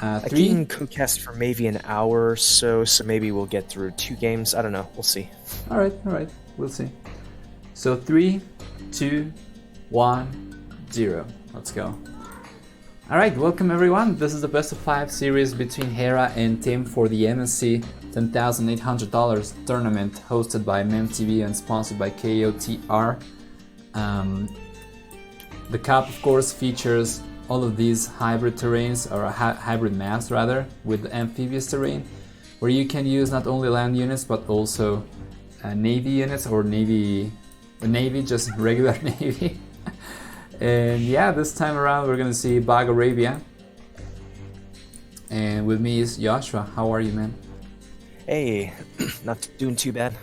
I Three? can co-cast for maybe an hour or so, so maybe we'll get through 2 games. I don't know. We'll see. Alright, we'll see. So 3, 2, 1, 0. Let's go. Alright, welcome everyone. This is the best of 5 series between Hera and Tim for the MSC $10,800 tournament hosted by MemTV and sponsored by KOTR. The cup, of course, features all of these hybrid terrains, or hybrid maps rather, with amphibious terrain, where you can use not only land units but also navy units, or navy, just regular navy. And yeah, this time around we're gonna see Bog Arabia. And with me is Joshua. How are you, man? Hey, not doing too bad.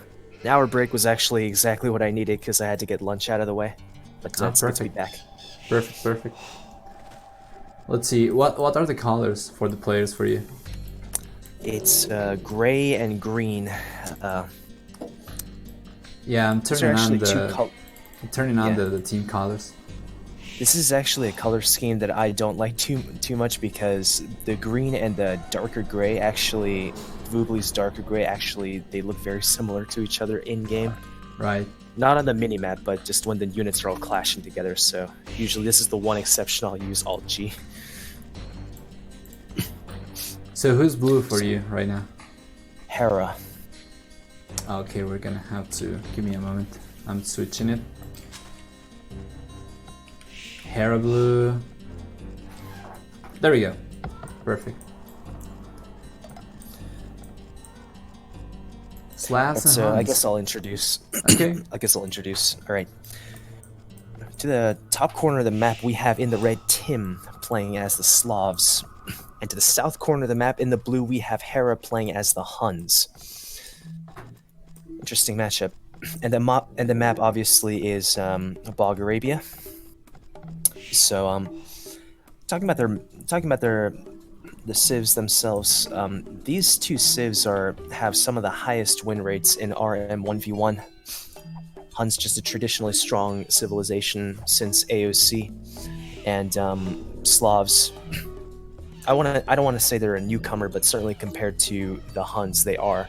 The hour break was actually exactly what I needed because I had to get lunch out of the way. But it's good to be back. Perfect. Let's see, what are the colors for the players for you? It's gray and green. Yeah, I'm turning on the team colors. This is actually a color scheme that I don't like too much because the green and the darker gray actually, Voobly's darker gray, actually they look very similar to each other in game. Right. Not on the minimap, but just when the units are all clashing together. So usually this is the one exception I'll use Alt G. So who's blue for you right now? Hera. Okay, we're gonna have to give me a moment. I'm switching it. Hera blue. There we go. Perfect. So I guess I'll introduce. Okay. All right. To the top corner of the map, we have in the red Tim playing as the Slavs, and to the south corner of the map in the blue, we have Hera playing as the Huns. Interesting matchup. And the map obviously is Bog Arabia. So talking about the civs themselves, these two civs have some of the highest win rates in RM 1v1. Hun's just a traditionally strong civilization since AOC, and Slavs. I don't want to say they're a newcomer, but certainly compared to the Huns, they are,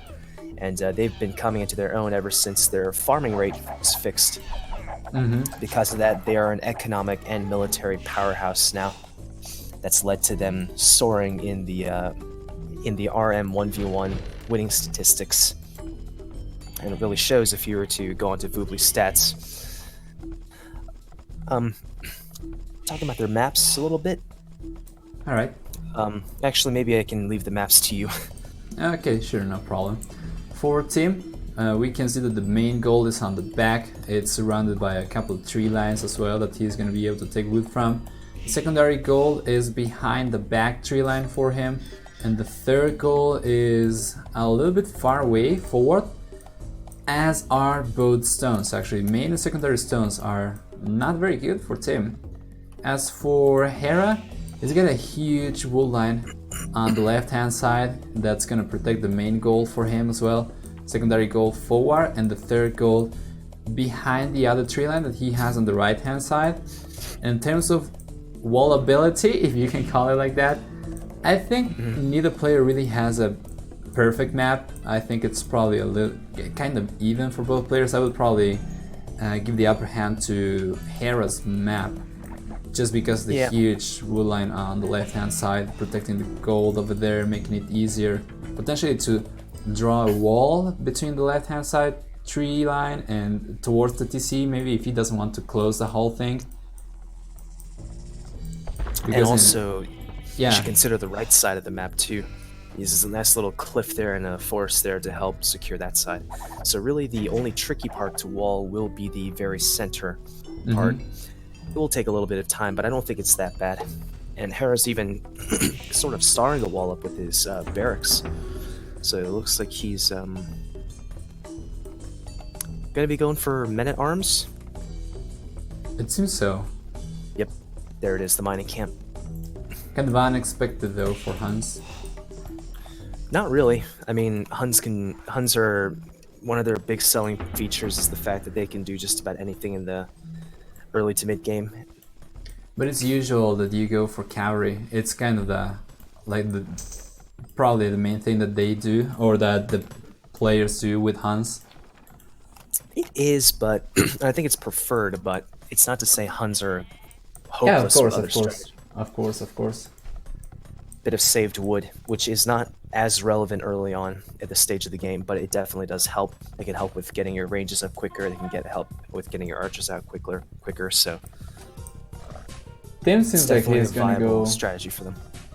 and they've been coming into their own ever since their farming rate was fixed. Because of that, they are an economic and military powerhouse now. That's led to them soaring in the RM 1v1 winning statistics, and it really shows if you were to go onto Voobly's stats. Talking about their maps a little bit. All right. Actually, maybe I can leave the maps to you. Okay, sure, no problem. For Tim, we can see that the main goal is on the back. It's surrounded by a couple of tree lines as well that he's going to be able to take loot from. The secondary goal is behind the back tree line for him, and the third goal is a little bit far away forward, as are both stones. Actually, main and secondary stones are not very good for Tim. As for Hera, he's got a huge wool line on the left hand side that's gonna protect the main goal for him as well. Secondary goal forward, and the third goal behind the other tree line that he has on the right hand side. In terms of wall ability, if you can call it like that, I think neither player really has a perfect map. I think it's probably a little kind of even for both players. I would probably give the upper hand to Hera's map, just because the huge wood line on the left hand side protecting the gold over there, making it easier potentially to draw a wall between the left hand side tree line and towards the TC, maybe if he doesn't want to close the whole thing. Because and also, you should consider the right side of the map too. There's a nice little cliff there and a forest there to help secure that side. So really the only tricky part to wall will be the very center part. It will take a little bit of time, but I don't think it's that bad. And Hera's even sort of starring the wall up with his barracks. So it looks like he's gonna be going for men-at-arms. It seems so. Yep, there it is, the mining camp. Kind of unexpected though for Huns. Not really. I mean, Huns are one of their big selling features is the fact that they can do just about anything in the early to mid game. But it's usual that you go for cavalry. It's kind of the like probably the main thing that they do, or that the players do with Huns? It is, but I think it's preferred. But it's not to say Huns are Yeah, of hopeless with course, other of course, strategies. of course, of course. Bit of saved wood, which is not as relevant early on at the stage of the game, but it definitely does help. It can help with getting your ranges up quicker. They can get help with getting your archers out quicker. So Tim it's seems like definitely a he's gonna viable go. strategy for them.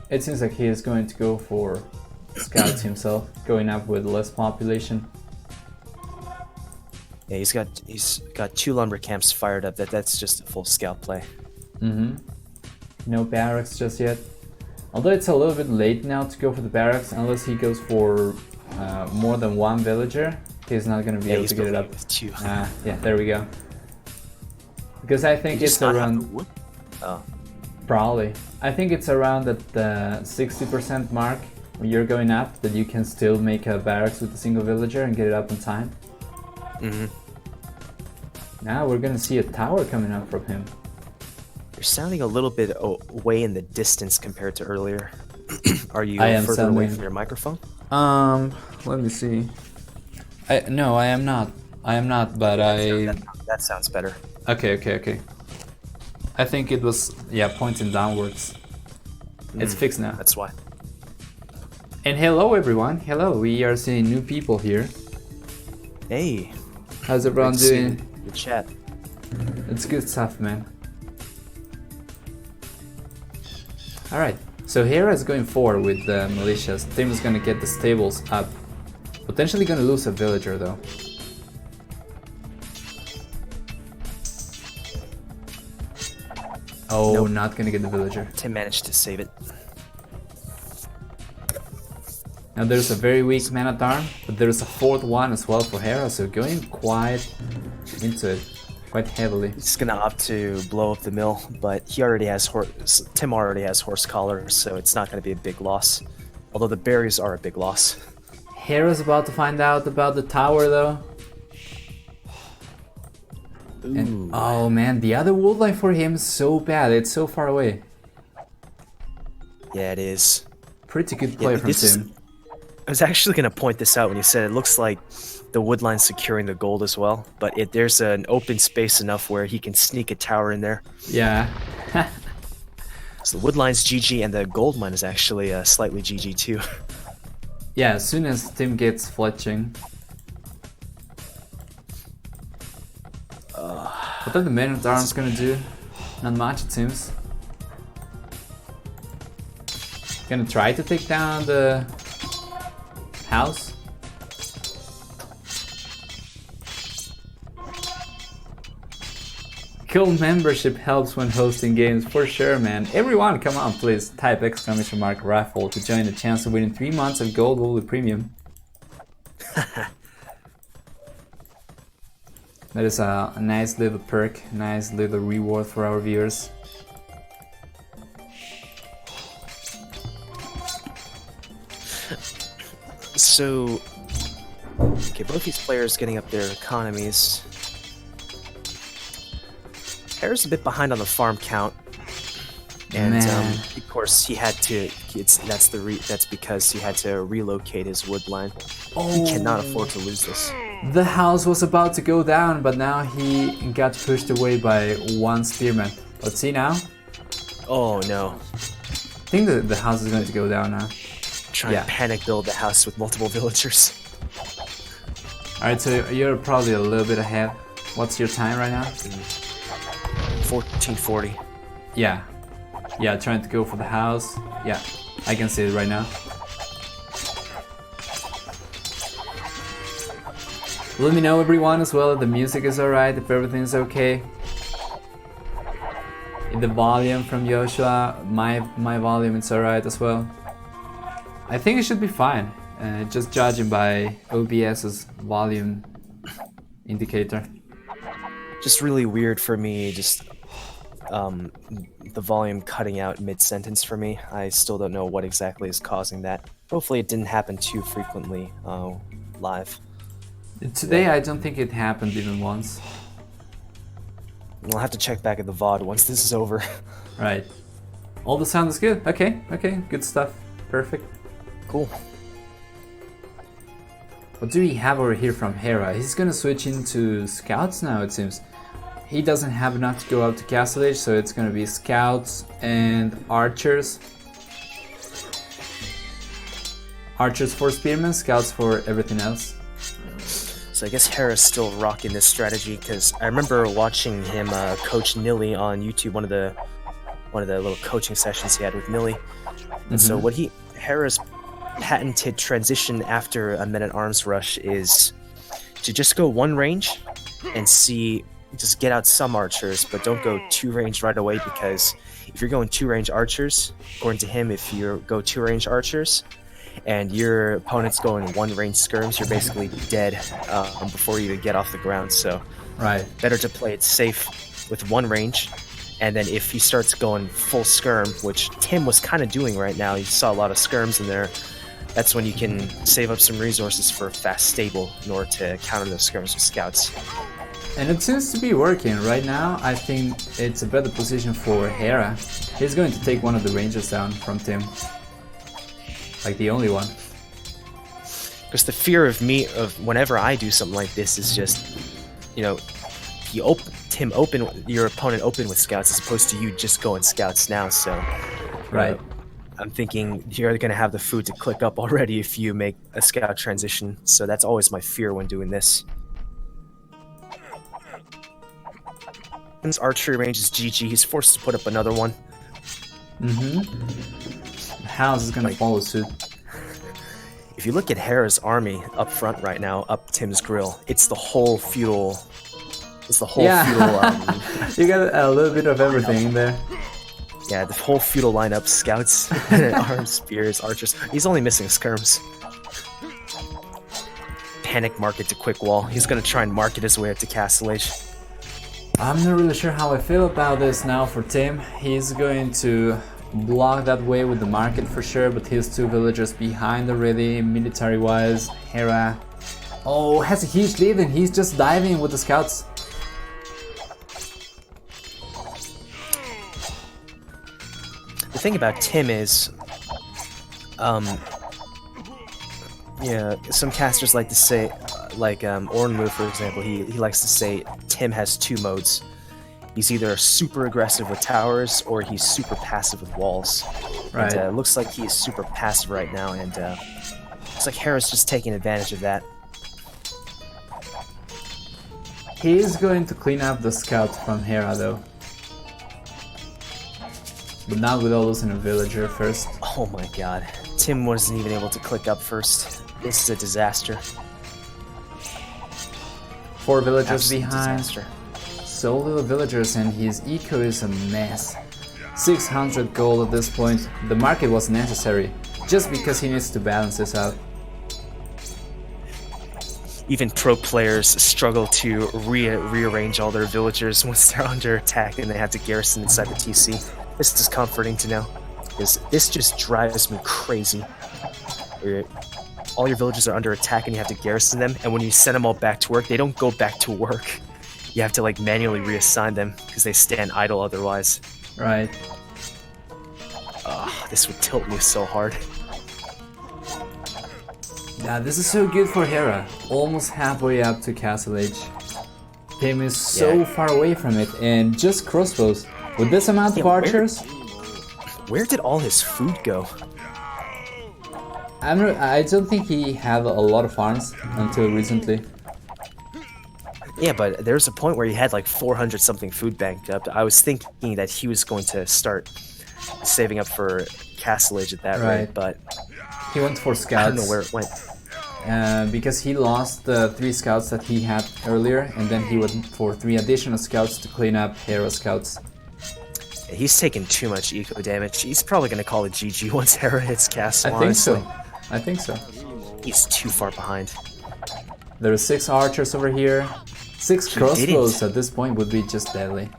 It seems like he is going to go for scouts himself, going up with less population. Yeah, he's got 2 lumber camps fired up. That's just a full scout play. Mm-hmm. No barracks just yet. Although it's a little bit late now to go for the barracks, unless he goes for more than 1 villager, he's not going to be able He's to get it building up. with 2. Yeah, there we go. Because I think it's around, wood. Oh, probably, I think it's around at the 60% mark when you're going up that you can still make a barracks with a single villager and get it up in time. mm-hmm. Now we're going to see a tower coming up from him. You're sounding a little bit way in the distance compared to earlier. Are you I am further away sounding- from your microphone? Let me see. No, I am not. I am not, but That sounds better. Okay. I think it was, yeah, pointing downwards. It's fixed now. That's why. And hello everyone. Hello, we are seeing new people here. Hey, How's everyone great to see doing? the chat. It's good stuff, man. Alright, so Hera is going forward with the militias. Tim is gonna get the stables up. Potentially gonna lose a villager though. Oh, Nope. not gonna get the villager. Tim managed to save it. Now there's a very weak man-at-arm, but there's a 4th one as well for Hera, so going quite into it, quite heavily. He's gonna opt to blow up the mill, but he already has Tim already has horse collars, so it's not gonna be a big loss. Although the berries are a big loss. Hera's about to find out about the tower though. And, oh man, the other wood line for him is so bad, it's so far away. Yeah, it is. Pretty good play from this is- Tim. I was actually gonna point this out when you said it looks like the wood line's securing the gold as well, but there's an open space enough where he can sneak a tower in there. Yeah. So the wood line's GG and the gold mine is actually slightly GG too. Yeah, as soon as Tim gets fletching. What are the man-at-arms gonna do? Not much, it seems. Gonna try to take down the house. Guild membership helps when hosting games, for sure, man. Everyone, come on, please type !raffle to join the chance of winning 3 months of Gold Woolly Premium. That is a nice little perk, nice little reward for our viewers. So, okay, both these players getting up their economies. Hera's a bit behind on the farm count, and Man. of course he had to. That's because he had to relocate his wood line. He cannot afford to lose this. The house was about to go down, but now he got pushed away by 1 spearman. Let's see now. Oh no! I think the house is going to go down now. Try Yeah. and panic build the house with multiple villagers. Alright, so you're probably a little bit ahead. What's your time right now? 1440. Yeah. Yeah, trying to go for the house. Yeah, I can see it right now. Let me know, everyone, as well, if the music is alright, if everything's okay. If the volume from Joshua, my volume is alright as well. I think it should be fine, just judging by OBS's volume indicator. Just really weird for me. Just the volume cutting out mid-sentence for me. I still don't know what exactly is causing that. Hopefully it didn't happen too frequently live. Today I don't think it happened even once. We'll have to check back at the VOD once this is over. Right. All the sound is good. Okay, good stuff. Perfect. Cool. What do we have over here from Hera? He's gonna switch into scouts now, it seems. He doesn't have enough to go up to Castle Age, so it's gonna be scouts and archers. Archers for spearmen, scouts for everything else. So I guess Hera's still rocking this strategy because I remember watching him coach Nilly on YouTube, one of the little coaching sessions he had with Nilly. And so what Hera's patented transition after a men-at-arms rush is to just go one range and just get out some archers, but don't go two range right away, because if you're going two range archers, according to him, if you go two range archers and your opponent's going one range skirms, you're basically dead before you even get off the ground. So Right. better to play it safe with one range, and then if he starts going full skirm, which Tim was kind of doing right now, you saw a lot of skirms in there, that's when you can save up some resources for fast stable in order to counter those skirms with scouts. And it seems to be working. Right now, I think it's a better position for Hera. He's going to take one of the rangers down from Tim. Like the only one. Because the fear of me, of whenever I do something like this, is just, you know, your opponent open with scouts as opposed to you just going scouts now. So, Right. I'm thinking you're going to have the food to click up already if you make a scout transition. So that's always my fear when doing this. His archery range is GG. He's forced to put up another one. House is gonna follow suit. If you look at Hera's army up front right now, up Tim's grill, it's the whole feudal. It's the whole feudal. You got a little bit of everything in there. Yeah, the whole feudal lineup: scouts, arms, spears, archers. He's only missing skirms. Panic market to quick wall. He's gonna try and market his way up to Castle Age. I'm not really sure how I feel about this now for Tim. He's going to block that way with the market for sure, but his two villagers behind already, military-wise. Hera, oh, has a huge lead and he's just diving with the scouts. The thing about Tim is, yeah, some casters like to say, like Ornlu, for example, he likes to say Tim has two modes. He's either super aggressive with towers or he's super passive with walls. Right. And looks like he's super passive right now, and looks like Hera's just taking advantage of that. He is going to clean up the scout from Hera though. But not without losing a villager first. Oh my god. Tim wasn't even able to click up first. This is a disaster. 4 villagers Absolute behind. disaster. So little villagers and his eco is a mess. 600 gold at this point. The market was necessary, just because he needs to balance this out. Even pro players struggle to rearrange all their villagers once they're under attack and they have to garrison inside the TC. This is comforting to know, because this just drives me crazy. All your villagers are under attack and you have to garrison them, and when you send them all back to work, they don't go back to work. You have to like manually reassign them because they stand idle otherwise. Right. This would tilt me so hard. Yeah, this is so good for Hera. Almost halfway up to Castle Age. Tim is so far away from it, and just crossbows. With this amount of archers, Where did all his food go? I don't think he had a lot of farms until recently. Yeah, but there's a point where he had like 400 something food banked up. I was thinking that he was going to start saving up for Castle Age at that rate, but He went for I scouts. don't know where it went. Because he lost the 3 scouts that he had earlier, and then he went for 3 additional scouts to clean up Hera scouts. He's taking too much eco damage. He's probably going to call it GG once Hera hits Castle, I think honestly. so. I think so. He's too far behind. There are 6 archers over here. 6 He crossbows didn't. at this point would be just deadly.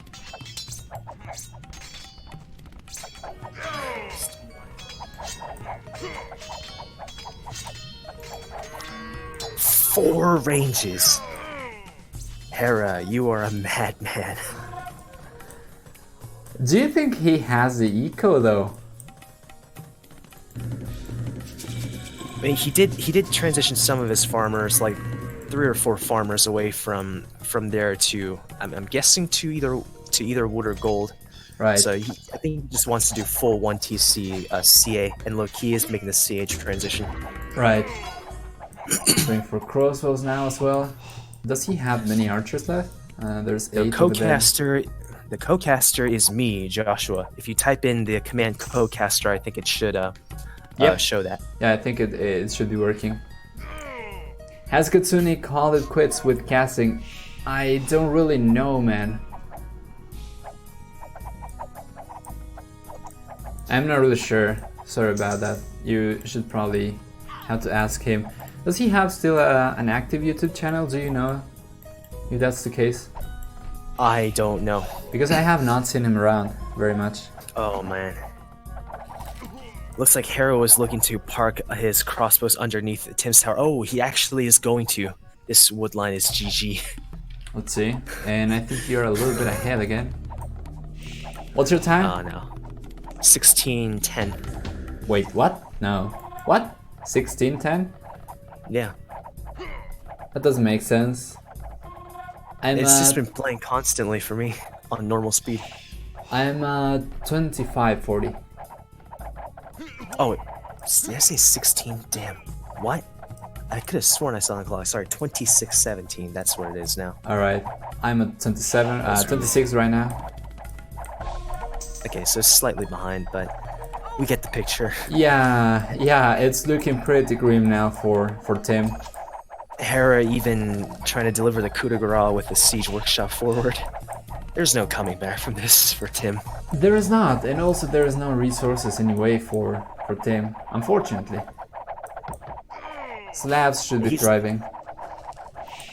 Four ranges. Hera, you are a madman. Do you think he has the eco though? I mean, he did transition some of his farmers, like 3 or 4 farmers, away from there to I'm guessing to either wood or gold. Right. So I think he just wants to do full 1TC CA, and look, he is making the CH transition. Right. Going for crossbows now as well. Does he have many archers left? There's 8 over there. The co-caster is me, Joshua. If you type in the command co-caster, I think it should show that. Yeah, I think it should be working. Has Katsuni called it quits with casting? I don't really know, man. I'm not really sure. Sorry about that. You should probably have to ask him. Does he have still an active YouTube channel? Do you know if that's the case? I don't know. Because I have not seen him around very much. Oh man. Looks like Hera was looking to park his crossbows underneath Tim's tower. Oh, he actually is going to. This wood line is GG. Let's see. And I think you're a little bit ahead again. What's your time? Oh no. 16:10. Wait, what? No. What? 16:10? Yeah. That doesn't make sense. It's just been playing constantly for me on normal speed. I'm 25:40. Oh, did I say 16? Damn. What? I could have sworn I saw on the clock. Sorry, 26:17. That's what it is now. Alright. I'm at 26 right now. Okay, so slightly behind, but we get the picture. Yeah, it's looking pretty grim now for Tim. Hera even trying to deliver the coup de grace with the siege workshop forward. There's no coming back from this for Tim. There is not, and also there is no resources anyway for Tim, unfortunately. Slabs should be thriving.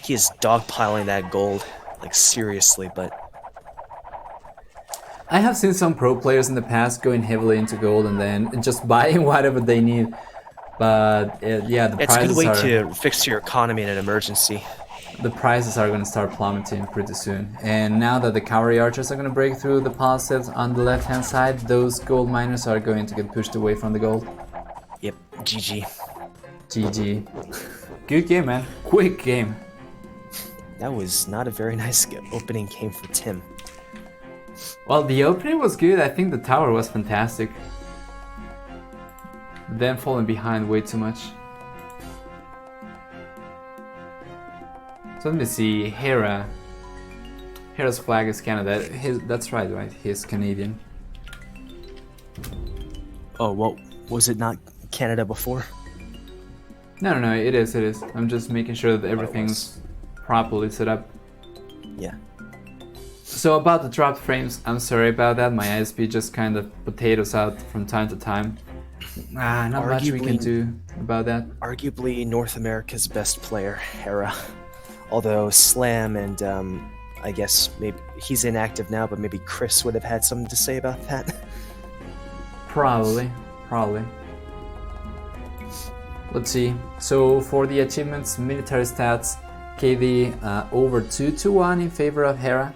He is dogpiling that gold, like seriously, but... I have seen some pro players in the past going heavily into gold and then just buying whatever they need. But yeah, the it's a prices good way to fix your economy in an emergency. The prices are going to start plummeting pretty soon. And now that the cavalry archers are going to break through the positives on the left hand side, those gold miners are going to get pushed away from the gold. Yep, GG. GG. Good game, man. Quick game. That was not a very nice opening game for Tim. Well, the opening was good. I think the tower was fantastic. Then falling behind way too much. So let me see. Hera's flag is Canada. That's right? He's Canadian. Oh, well, was it not Canada before? No, it is. I'm just making sure that everything's properly set up. Yeah. So about the dropped frames, I'm sorry about that. My ISP just kind of potatoes out from time to time. Not much we can do about that. Arguably North America's best player, Hera. Although Slam and I guess maybe he's inactive now, but maybe Chris would have had something to say about that. Probably. Let's see. So for the achievements, military stats, KD over 2-1 in favor of Hera.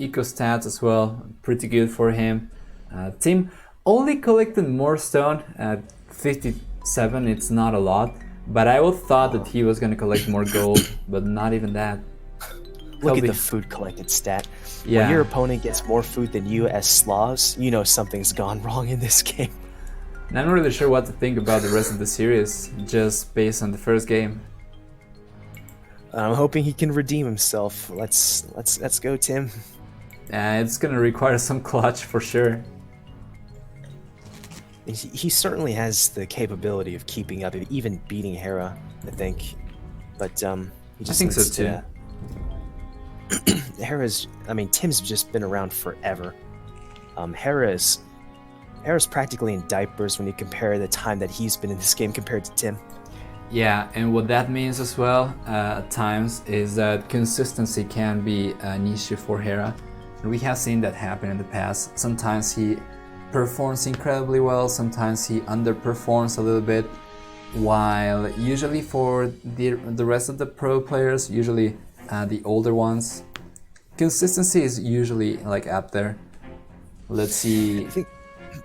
Eco stats as well, pretty good for him. Tim only collected more stone at 57. It's not a lot, but I would thought that he was gonna collect more gold, but not even that. Look at the food collected stat. Yeah. When your opponent gets more food than you as Slavs, you know something's gone wrong in this game. And I'm not really sure what to think about the rest of the series, just based on the first game. I'm hoping he can redeem himself. Let's go, Tim. It's gonna require some clutch for sure. He certainly has the capability of keeping up, even beating Hera, I think. But he just I think so too. Tim's just been around forever. Hera's practically in diapers when you compare the time that he's been in this game compared to Tim. Yeah, and what that means as well at times is that consistency can be an issue for Hera. And we have seen that happen in the past. Sometimes he performs incredibly well, sometimes he underperforms a little bit, while usually for the rest of the pro players, usually the older ones, consistency is usually like up there. Let's see. I think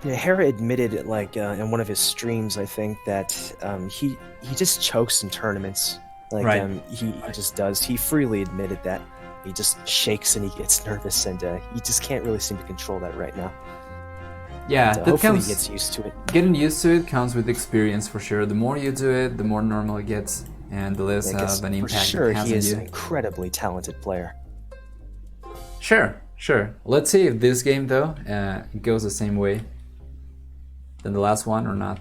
Yeah, Hera admitted, like in one of his streams, I think that he just chokes in tournaments. Like Right. he just does. He freely admitted that he just shakes and he gets nervous, and he just can't really seem to control that right now. Yeah, But, that hopefully he comes. gets used to it. Getting used to it comes with experience for sure. The more you do it, the more normal it gets, and the less Because of an for impact sure it has he on is you. an incredibly talented player. Sure, sure. Let's see if this game though goes the same way than the last one or not.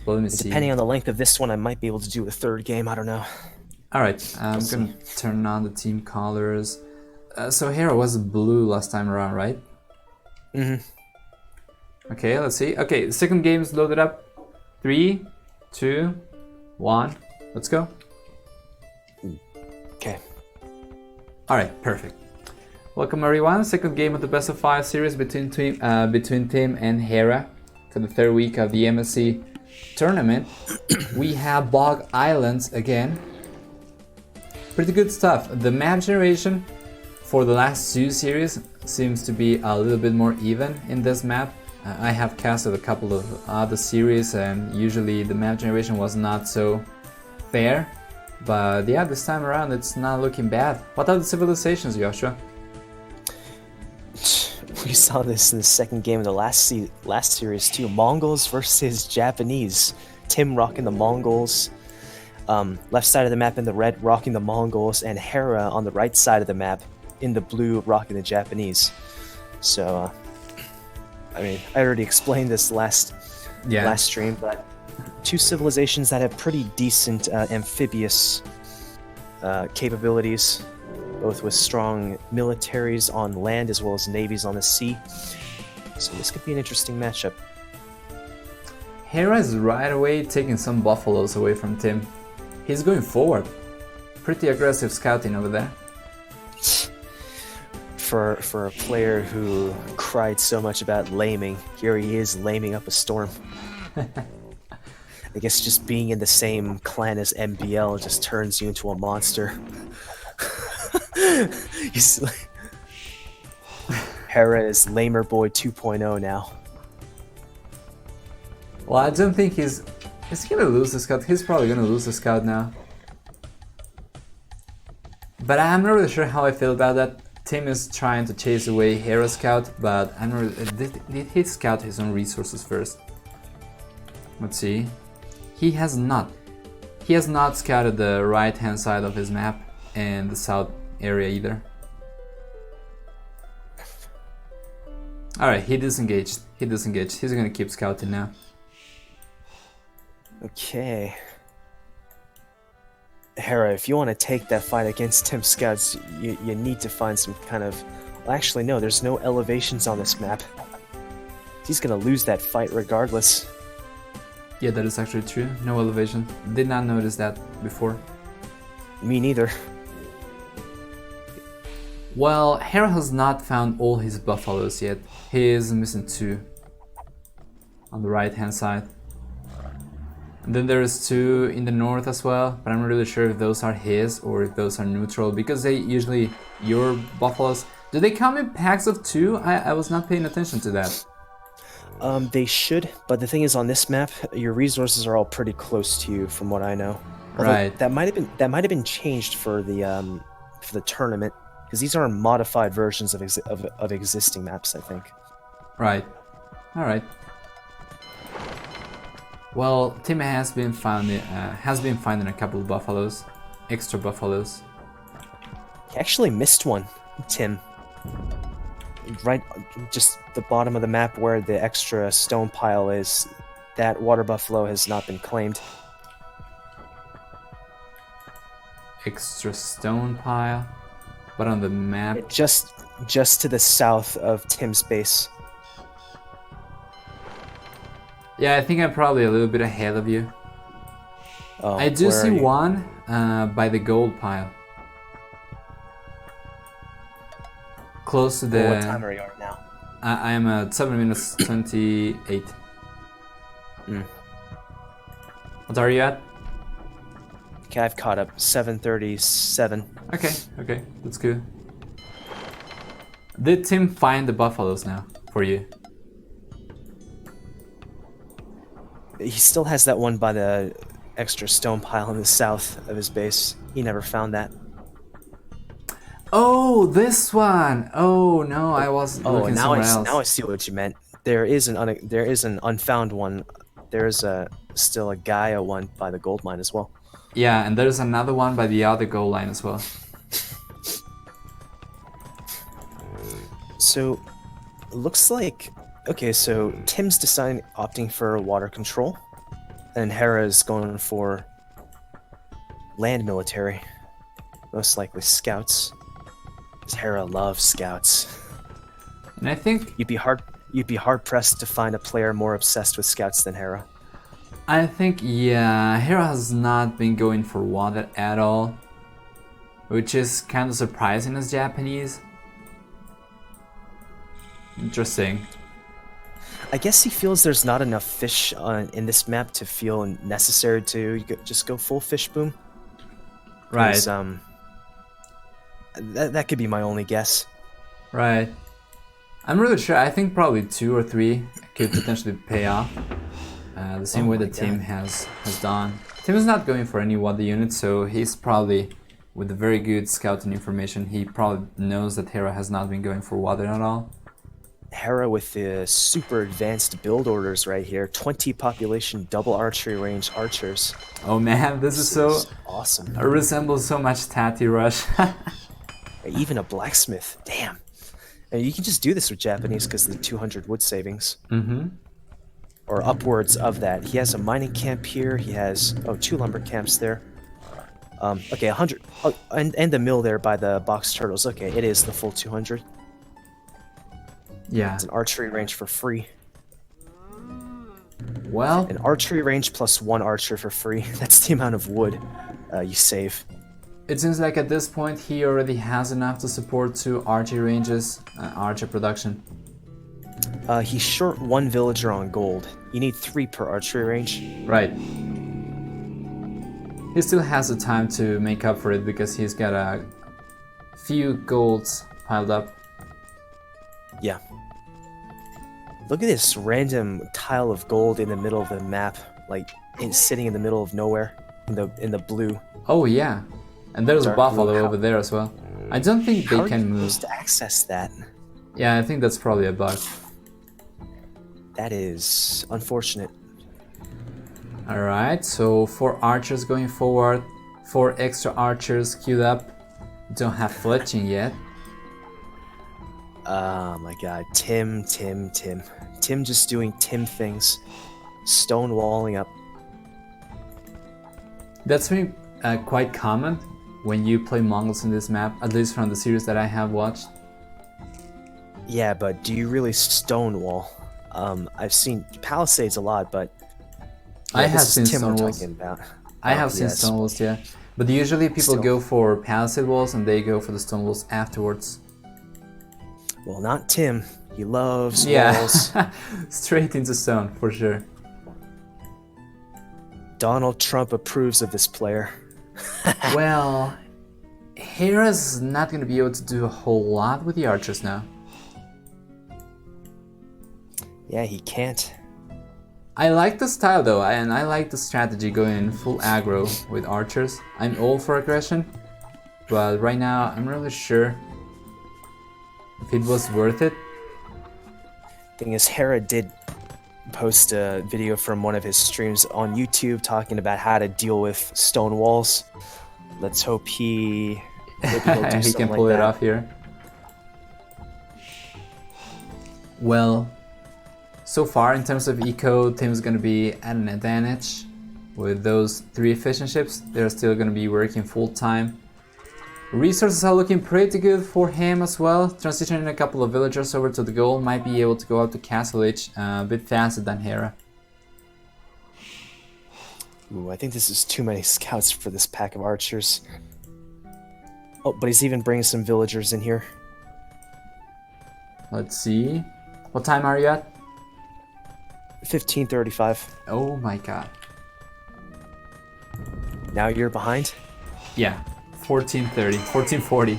Well, let me see. Depending on the length of this one, I might be able to do a third game. I don't know. All right, I'm gonna turn on the team colors. So Hera was blue last time around, right? Mm-hmm. Okay, let's see. Okay, the second game is loaded up. 3, 2, 1. Let's go. Okay. All right, perfect. Welcome everyone. Second game of the best of 5 series between Tim and Hera for the third week of the MSC tournament. We have Bog Islands again. Pretty good stuff. The map generation for the last 2 series seems to be a little bit more even in this map. I have casted a couple of other series and usually the map generation was not so fair. But yeah, this time around it's not looking bad. What are the civilizations, Joshua? We saw this in the second game of the last series too. Mongols versus Japanese. Tim rocking the Mongols. Left side of the map in the red rocking the Mongols, and Hera on the right side of the map in the blue rocking the Japanese. So, I mean, I already explained this last stream, but two civilizations that have pretty decent amphibious capabilities, both with strong militaries on land as well as navies on the sea. So this could be an interesting matchup. Hera is right away taking some buffaloes away from Tim. He's going forward. Pretty aggressive scouting over there. For a player who cried so much about laming, here he is laming up a storm. I guess just being in the same clan as MBL just turns you into a monster. He's like, Hera is Lamer Boy 2.0 now. Well, I don't think he's gonna lose the scout. He's probably gonna lose the scout now. But I'm not really sure how I feel about that. Tim is trying to chase away Hera's scout, but I'm not really, did he scout his own resources first? Let's see. He has not scouted the right hand side of his map and the south area either. Alright, he disengaged. He's gonna keep scouting now. Okay. Hera, if you want to take that fight against Tim Scouts, you need to find some kind of... Well, actually, no, there's no elevations on this map. He's gonna lose that fight regardless. Yeah, that is actually true. No elevation. Did not notice that before. Me neither. Well, Hera has not found all his buffaloes yet. He is missing 2 on the right hand side. And then there is 2 in the north as well, but I'm not really sure if those are his or if those are neutral, because they usually, your buffaloes, do they come in packs of 2? I was not paying attention to that. They should, but the thing is, on this map, your resources are all pretty close to you, from what I know. Although Right. That might have been changed for the tournament, because these are modified versions of existing maps, I think. Right. All right. Well, Tim has been finding a couple of buffaloes, extra buffaloes. He actually missed one, Tim. Right, just the bottom of the map where the extra stone pile is. That water buffalo has not been claimed. Extra stone pile, but on the map. Just to the south of Tim's base. Yeah, I think I'm probably a little bit ahead of you. Oh, I do where see are you? one by the gold pile. Close to the... What time are you at now? I am at 7 minutes 28. What are you at? Okay, I've caught up. 7:37. Okay, that's good. Did Tim find the buffaloes now for you? He still has that one by the extra stone pile in the south of his base. He never found that. Oh, this one! Oh no, I was Oh, looking somewhere else. now I see what you meant. There is an unfound one. There is still a Gaia one by the gold mine as well. Yeah, and there's another one by the other goal line as well. So, looks like okay. So Tim's opting for water control, and Hera's going for land military, most likely scouts. Because Hera loves scouts. And I think You'd be hard pressed to find a player more obsessed with scouts than Hera. yeah, Hera has not been going for water at all, which is kind of surprising as Japanese. Interesting. I guess he feels there's not enough fish in this map to feel necessary to just go full fish boom. Right. 'Cause, that could be my only guess. Right. I'm really sure. I think probably 2 or 3 could potentially pay off. The same way my that Tim God. has done. Tim is not going for any water unit, so he's probably, with the very good scouting information, he probably knows that Hera has not been going for water at all. Hera with the super advanced build orders right here. 20 population double archery range archers. Oh man, this is so awesome. resembles so much Tati Rush. Even a blacksmith. Damn. And you can just do this with Japanese because of the 200 wood savings. Mm-hmm. Or upwards of that. He has a mining camp here. He has 2 lumber camps there. Okay, 100. Oh, and the mill there by the box turtles. Okay, it is the full 200. Yeah. It's an archery range for free. Well, An archery range plus 1 archer for free. That's the amount of wood you save. it seems like at this point he already has enough to support 2 archery ranges, archer production. He's short 1 villager on gold. You need 3 per archery range. Right. He still has the time to make up for it because he's got a few golds piled up. Yeah. Look at this random tile of gold in the middle of the map, like sitting in the middle of nowhere, in the blue. Oh yeah, and there's a Dark blue. buffalo over there as well. I don't think How they are can you move. supposed to access that? Yeah, I think that's probably a bug. That is unfortunate. Alright, so 4 archers going forward, 4 extra archers queued up. Don't have fletching yet. Oh my god, Tim just doing Tim things. Stonewalling up. That's been quite common when you play Mongols in this map, at least from the series that I have watched. Yeah, but do you really stonewall? I've seen Palisades a lot, but I have this seen is Tim we're Stonewalls. talking about. I have seen yes. stone walls, yeah. But usually people Still. go for palisade walls and they go for the stone walls afterwards. Well, not Tim. He loves Yeah, walls. straight into stone for sure. Donald Trump approves of this player. Well, Hera's not going to be able to do a whole lot with the archers now. Yeah, he can't. I like the style though, and I like the strategy going full aggro with archers. I'm all for aggression, but right now I'm really sure if it was worth it. Thing is, Hera did post a video from one of his streams on YouTube talking about how to deal with stone walls. Let's hope maybe he'll do He something can pull like it that. off here. Well, so far in terms of eco, Tim's gonna be at an advantage with those 3 efficient ships. They're still gonna be working full time. Resources are looking pretty good for him as well. Transitioning a couple of villagers over to the goal, might be able to go up to Castle Age a bit faster than Hera. Ooh, I think this is too many scouts for this pack of archers. Oh, but he's even bringing some villagers in here. Let's see. What time are you at? 1535. Oh my god. Now you're behind? Yeah, 1430, 1440.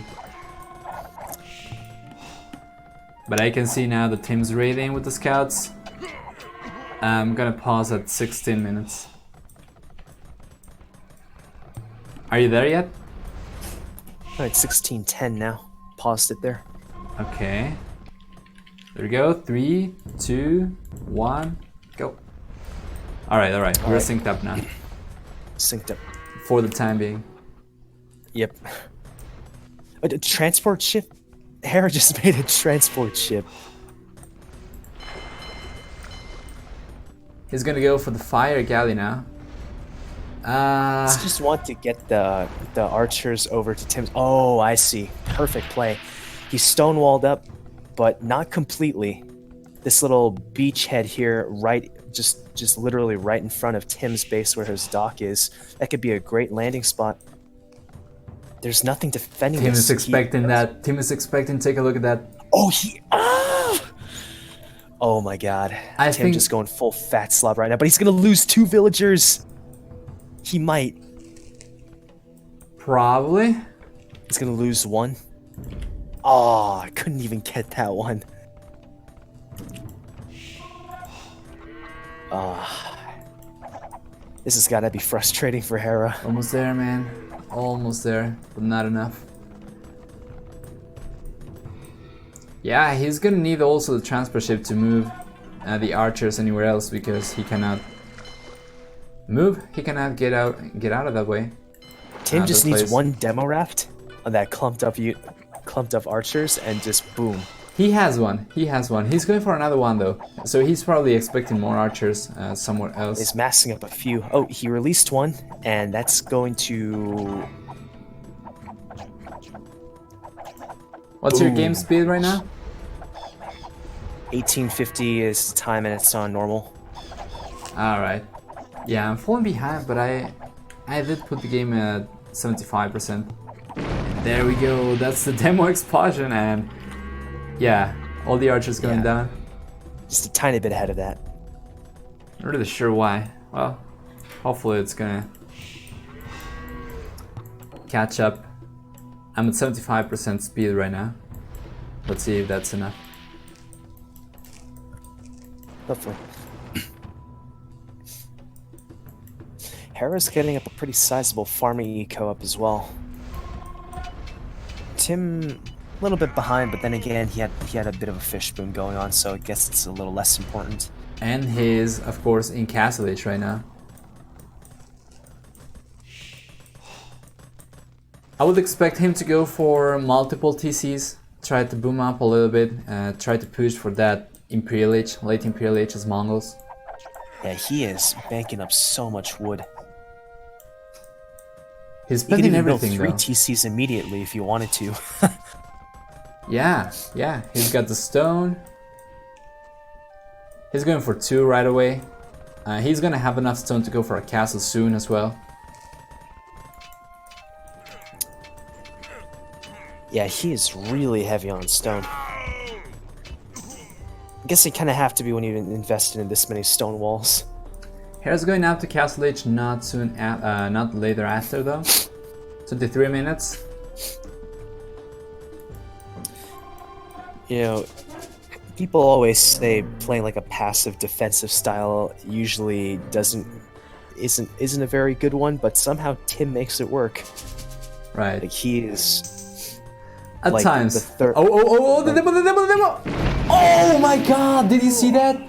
But I can see now that Tim's raiding with the scouts. I'm gonna pause at 16 minutes. Are you there yet? Oh, it's 16:10 now. Paused it there. Okay. There we go. 3, 2, 1, go. Alright, alright. We're Alright. synced up now. Synced up. For the time being. Yep. A transport ship? Hera just made a transport ship. He's gonna go for the fire galley now. I just want to get the archers over to Tim's. Oh, I see. Perfect play. He's stonewalled up, but not completely. This little beachhead here, right, just literally right in front of Tim's base where his dock is. That could be a great landing spot. There's nothing defending Tim this. is expecting that. Tim is expecting. Take a look at that. Oh, oh my god. I Tim think just going full fat slob right now, but he's gonna lose 2 villagers. He might. probably. He's gonna lose 1. Oh, I couldn't even get that one. This has gotta be frustrating for Hera. Almost there, man. Almost there, but not enough. Yeah, he's gonna need also the transport ship to move the archers anywhere else because he cannot move. He cannot get out of that way. Tim just this needs place. 1 demo raft on that clumped up archers and just boom. He has one. He has one. He's going for another one though, so he's probably expecting more archers somewhere else. Is massing up a few. Oh, he released 1, and that's going to. What's your Boom. game speed right now? 1850 is the time, and it's on normal. All right. Yeah, I'm falling behind, but I did put the game at 75%. There we go. That's the demo explosion, and yeah, all the archers going Yeah. down. Just a tiny bit ahead of that. Not really sure why. Well, hopefully it's gonna catch up. I'm at 75% speed right now. Let's see if that's enough. Hopefully. Hera's getting up a pretty sizable farming eco up as well. Tim, a little bit behind, but then again, he had a bit of a fish boom going on, so I guess it's a little less important. And he's, of course, in Castle Age right now. I would expect him to go for multiple TCs, try to boom up a little bit, try to push for that Imperial Age, late Imperial Age as Mongols. Yeah, he is banking up so much wood. He's You could spending even build everything 3 though. TCs immediately if you wanted to. Yeah, he's got the stone. He's going for 2 right away. He's gonna have enough stone to go for a castle soon as well. Yeah, he is really heavy on stone. I guess they kind of have to be when you invested in this many stone walls. Hera's going out to Castle Age not soon, not later after though. 23 minutes. You know, people always say playing like a passive defensive style usually isn't a very good one, but somehow Tim makes it work. Right. Like he is At like times. the third. Oh, the demo, the demo, the demo! Oh my god, did you see that?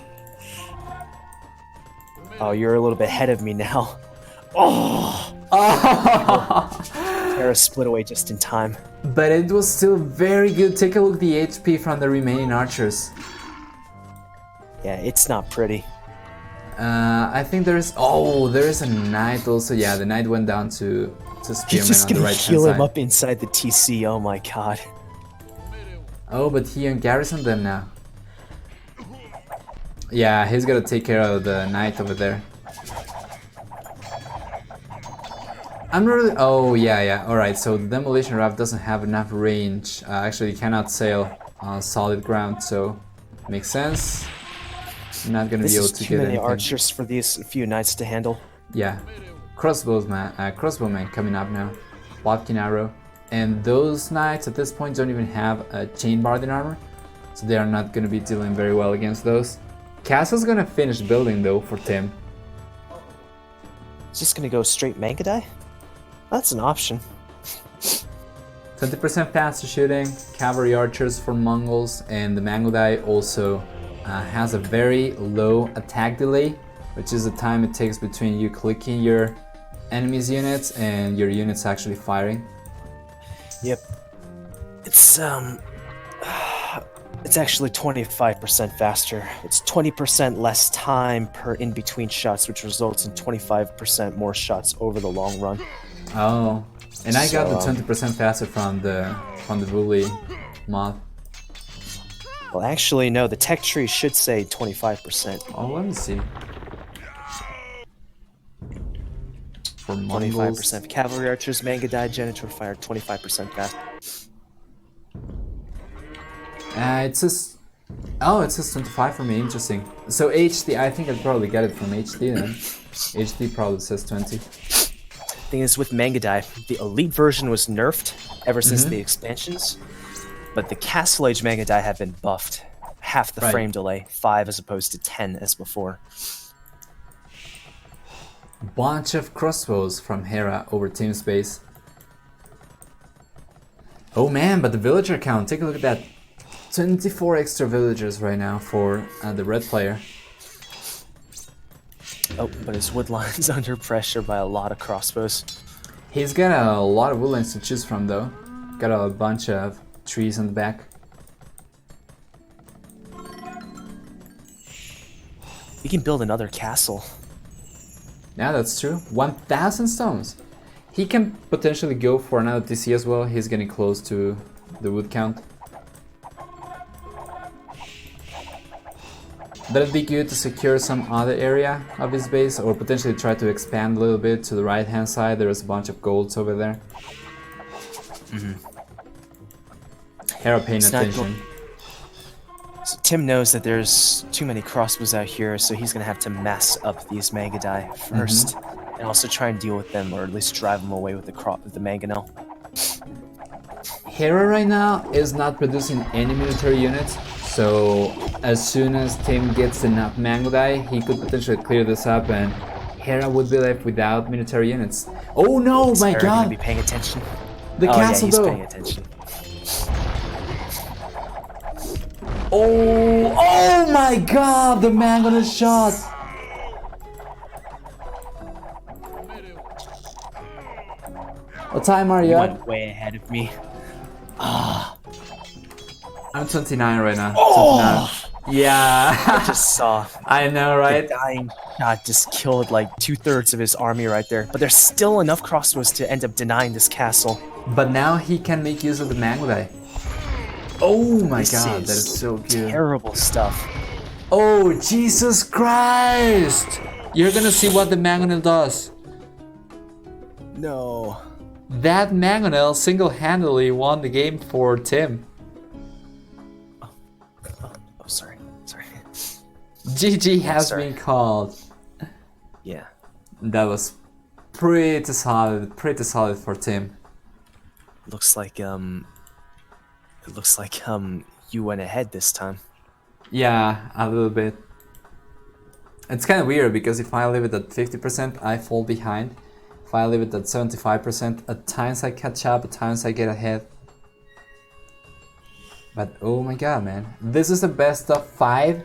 Oh, you're a little bit ahead of me now. Oh, Hera split away just in time. But it was still very good. Take a look at the HP from the remaining archers. Yeah, it's not pretty. I think there's a knight also. Yeah, the knight went down to He's spearman just on the gonna right heal hand him side. up inside the TC. Oh my god. Oh, but he ungarrisoned them now. Yeah, he's gonna take care of the knight over there. I'm not really. Oh yeah. All right. So the demolition raft doesn't have enough range. Actually, cannot sail on solid ground. So makes sense. Not gonna This be able is to too get many anything. archers for these few knights to handle. Yeah, crossbowman coming up now. Bodkin arrow, and those knights at this point don't even have a chain barding armor, so they are not gonna be dealing very well against those. Castle's gonna finish building though for Tim. Is this gonna go straight Manga Die? That's an option. 20% faster shooting, cavalry archers for Mongols, and the Mangudai also has a very low attack delay, which is the time it takes between you clicking your enemy's units and your units actually firing. Yep. It's actually 25% faster. It's 20% less time per in-between shots, which results in 25% more shots over the long run. Oh, and I got So, the 20% faster from the bully mod. Well, actually, no. The tech tree should say 25%. Oh, let me see. For Mongols, 25%. Cavalry archers, Manga Die, Genitor fire, 25% faster. it says. Oh, it says 25 for me. Interesting. So HD, I think I'd probably get it from HD then. HD probably says 20. Thing is, with Manga Die, the elite version was nerfed ever since the expansions, but the Castle Age Manga Die have been buffed. Half the Right. frame delay, 5 as opposed to 10 as before. Bunch of crossbows from Hera over team space. Oh man, but the villager count, take a look at that. 24 extra villagers right now for the red player. Oh, but his woodline's under pressure by a lot of crossbows. He's got a lot of woodlands to choose from though. Got a bunch of trees on the back. We can build another castle. Yeah, that's true. 1,000 stones. He can potentially go for another TC as well. He's getting close to the wood count. That'd be good to secure some other area of his base, or potentially try to expand a little bit to the right hand side. There's a bunch of golds over there. Hera paying It's not attention. So Tim knows that there's too many crossbows out here, so he's gonna have to mess up these Manga Die first, and also try and deal with them, or at least drive them away with the Mangonel. Hera right now is not producing any military units, so as soon as Tim gets enough Mangudai, he could potentially clear this up and Hera would be left without military units. Oh no, Is my Hera gonna god! be paying attention? The Oh castle yeah, he's though! paying attention. Oh my god, the Mangonel shot! What time are you You at? went way ahead of me. I'm 29 right now. 29. Yeah, I just saw I know, the right? dying shot just killed like 2/3 of his army right there. But there's still enough crossbows to end up denying this castle. But now he can make use of the Mangudai. Oh my This god, that is so good. Terrible stuff. Oh, Jesus Christ! You're gonna see what the Mangonel does. No. That Mangonel single-handedly won the game for Tim. Oh, sorry. GG has Sorry. been called. Yeah. That was pretty solid for Tim. Looks like you went ahead this time. Yeah, a little bit. It's kind of weird because if I leave it at 50%, I fall behind. If I leave it at 75%, at times I catch up, at times I get ahead. But oh my god, man. This is the best of 5.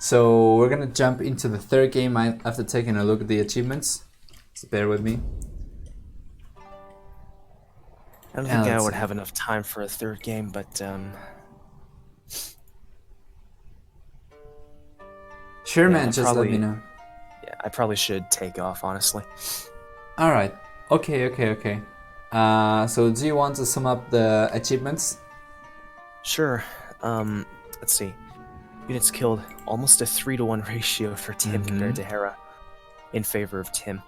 So we're gonna jump into the third game after taking a look at the achievements. So bear with me. I don't Yeah, think I let's would see. have enough time for a third game, but Sure, Yeah, man, just probably- let me know. yeah, I probably should take off, honestly. Alright, okay. So do you want to sum up the achievements? Sure. Let's see. Units killed, almost a 3-to-1 ratio for Tim compared to Hera, in favor of Tim.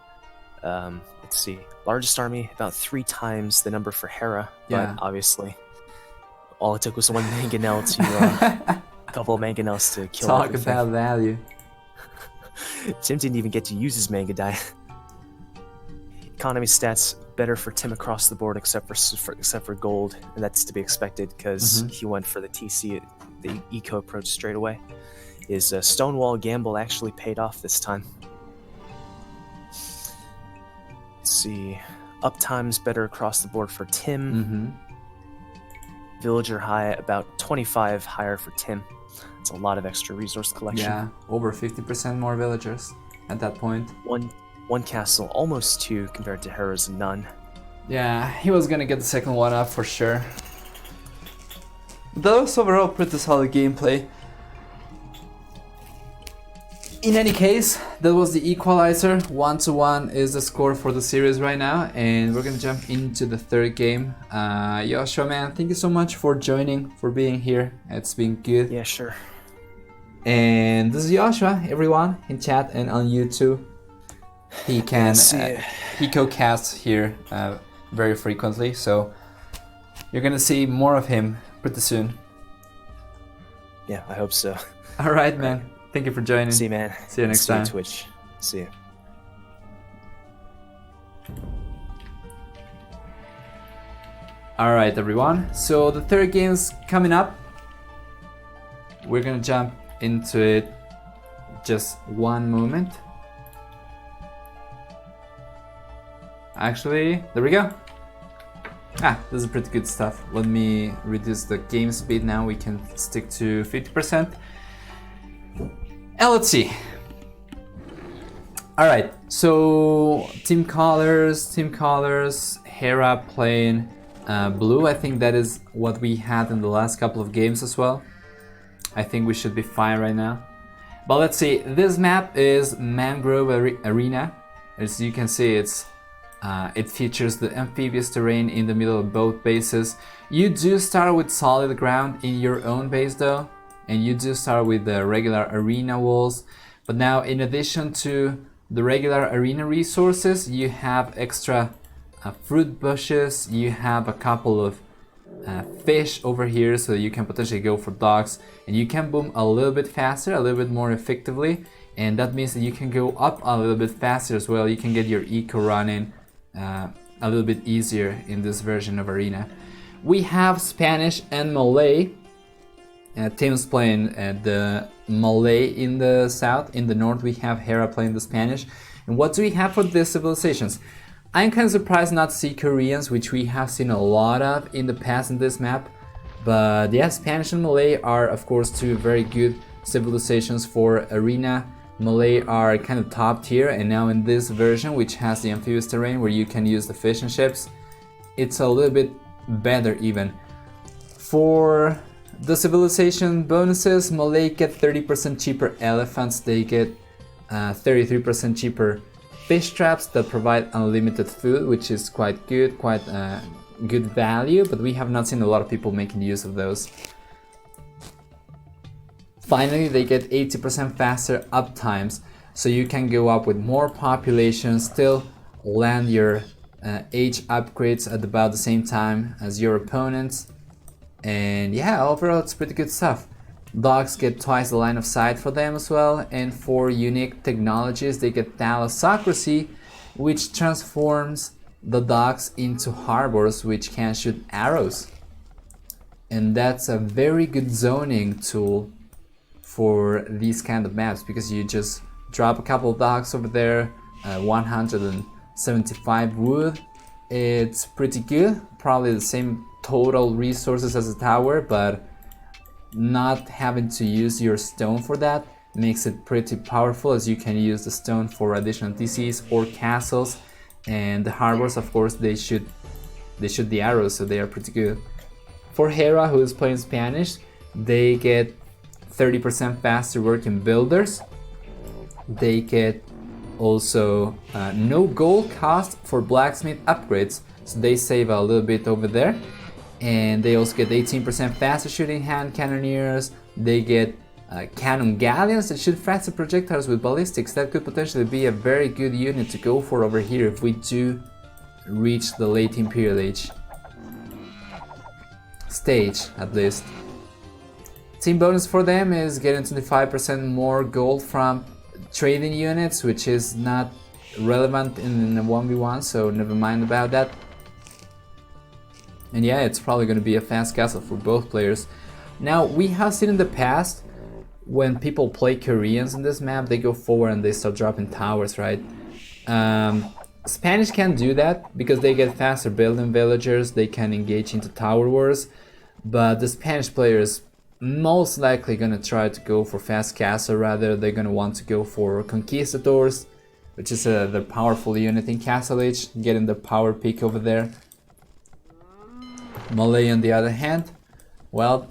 Let's see. Largest army, about 3 times the number for Hera, Yeah. but obviously, all it took was one Mangonel to a couple of Mangonels to kill Talk everything. about value. Tim didn't even get to use his Manga Die. Economy stats better for Tim across the board, except for gold, and that's to be expected because he went for the TC, the eco approach straight away. His Stonewall gamble actually paid off this time. Let's see. Uptime's better across the board for Tim. Villager high, about 25 higher for Tim. It's a lot of extra resource collection. Yeah, over 50% more villagers at that point. One castle, almost 2 compared to Hera's none. Yeah, he was gonna get the second one up for sure. That was overall pretty solid gameplay. In any case, that was the equalizer. 1-1 is the score for the series right now, and we're gonna jump into the third game. Joshua, man, thank you so much for joining, for being here. It's been good. Yeah, sure. And this is Joshua, everyone, in chat and on YouTube. He can he co-casts here very frequently, so you're gonna see more of him pretty soon. Yeah, I hope so. All right, man. Thank you for joining. See you, man. See you next time. See you on Twitch. See you. All right, everyone. So the third game's coming up. We're gonna jump into it. Just one moment. Actually, there we go. This is pretty good stuff. Let me reduce the game speed now. We can stick to 50%. And let's see. All right, so team colors, Hera playing blue. I think that is what we had in the last couple of games as well. I think we should be fine right now. But let's see, this map is Mangrove Arena. As you can see, it features the amphibious terrain in the middle of both bases. You do start with solid ground in your own base though, and you do start with the regular arena walls. But now, in addition to the regular arena resources, you have extra fruit bushes, you have a couple of fish over here so that you can potentially go for dogs, and you can boom a little bit faster, a little bit more effectively, and that means that you can go up a little bit faster as well. You can get your eco running a little bit easier in this version of Arena. We have Spanish and Malay. Teams playing the Malay in the south. In the north we have Hera playing the Spanish. And what do we have for these civilizations? I'm kind of surprised not to see Koreans, which we have seen a lot of in the past in this map. But yeah, Spanish and Malay are of course two very good civilizations for Arena. Malay are kind of top tier, and now in this version, which has the amphibious terrain where you can use the fishing ships, it's a little bit better even. For the civilization bonuses, Malay get 30% cheaper elephants, they get 33% cheaper fish traps that provide unlimited food, which is quite good, quite good value, but we have not seen a lot of people making use of those. Finally, they get 80% faster uptimes, so you can go up with more population, still land your age upgrades at about the same time as your opponents. And yeah, overall it's pretty good stuff. Dogs get twice the line of sight for them as well, and for unique technologies they get thalassocracy, which transforms the dogs into harbors which can shoot arrows. And that's a very good zoning tool for these kind of maps, because you just drop a couple of dogs over there, 175 wood. It's pretty good, probably the same total resources as a tower, but not having to use your stone for that makes it pretty powerful, as you can use the stone for additional DCs or castles. And the harbors, of course, they shoot the arrows, so they are pretty good. For Hera, who is playing Spanish, they get 30% faster working builders. They get also no gold cost for blacksmith upgrades, so they save a little bit over there. And they also get 18% faster shooting hand cannoneers. They get cannon galleons that shoot faster projectiles with ballistics. That could potentially be a very good unit to go for over here if we do reach the late Imperial Age stage, at least. Team bonus for them is getting 25% more gold from trading units, which is not relevant in a 1v1, so never mind about that. And yeah, it's probably going to be a fast castle for both players. Now, we have seen in the past when people play Koreans in this map, they go forward and they start dropping towers, right? Spanish can't do that because they get faster building villagers, they can engage into tower wars, but the Spanish players most likely gonna try to go for fast castle, rather they're gonna want to go for conquistadors, which is the powerful unit in Castle Age, getting the power peak over there. Malay on the other hand, well,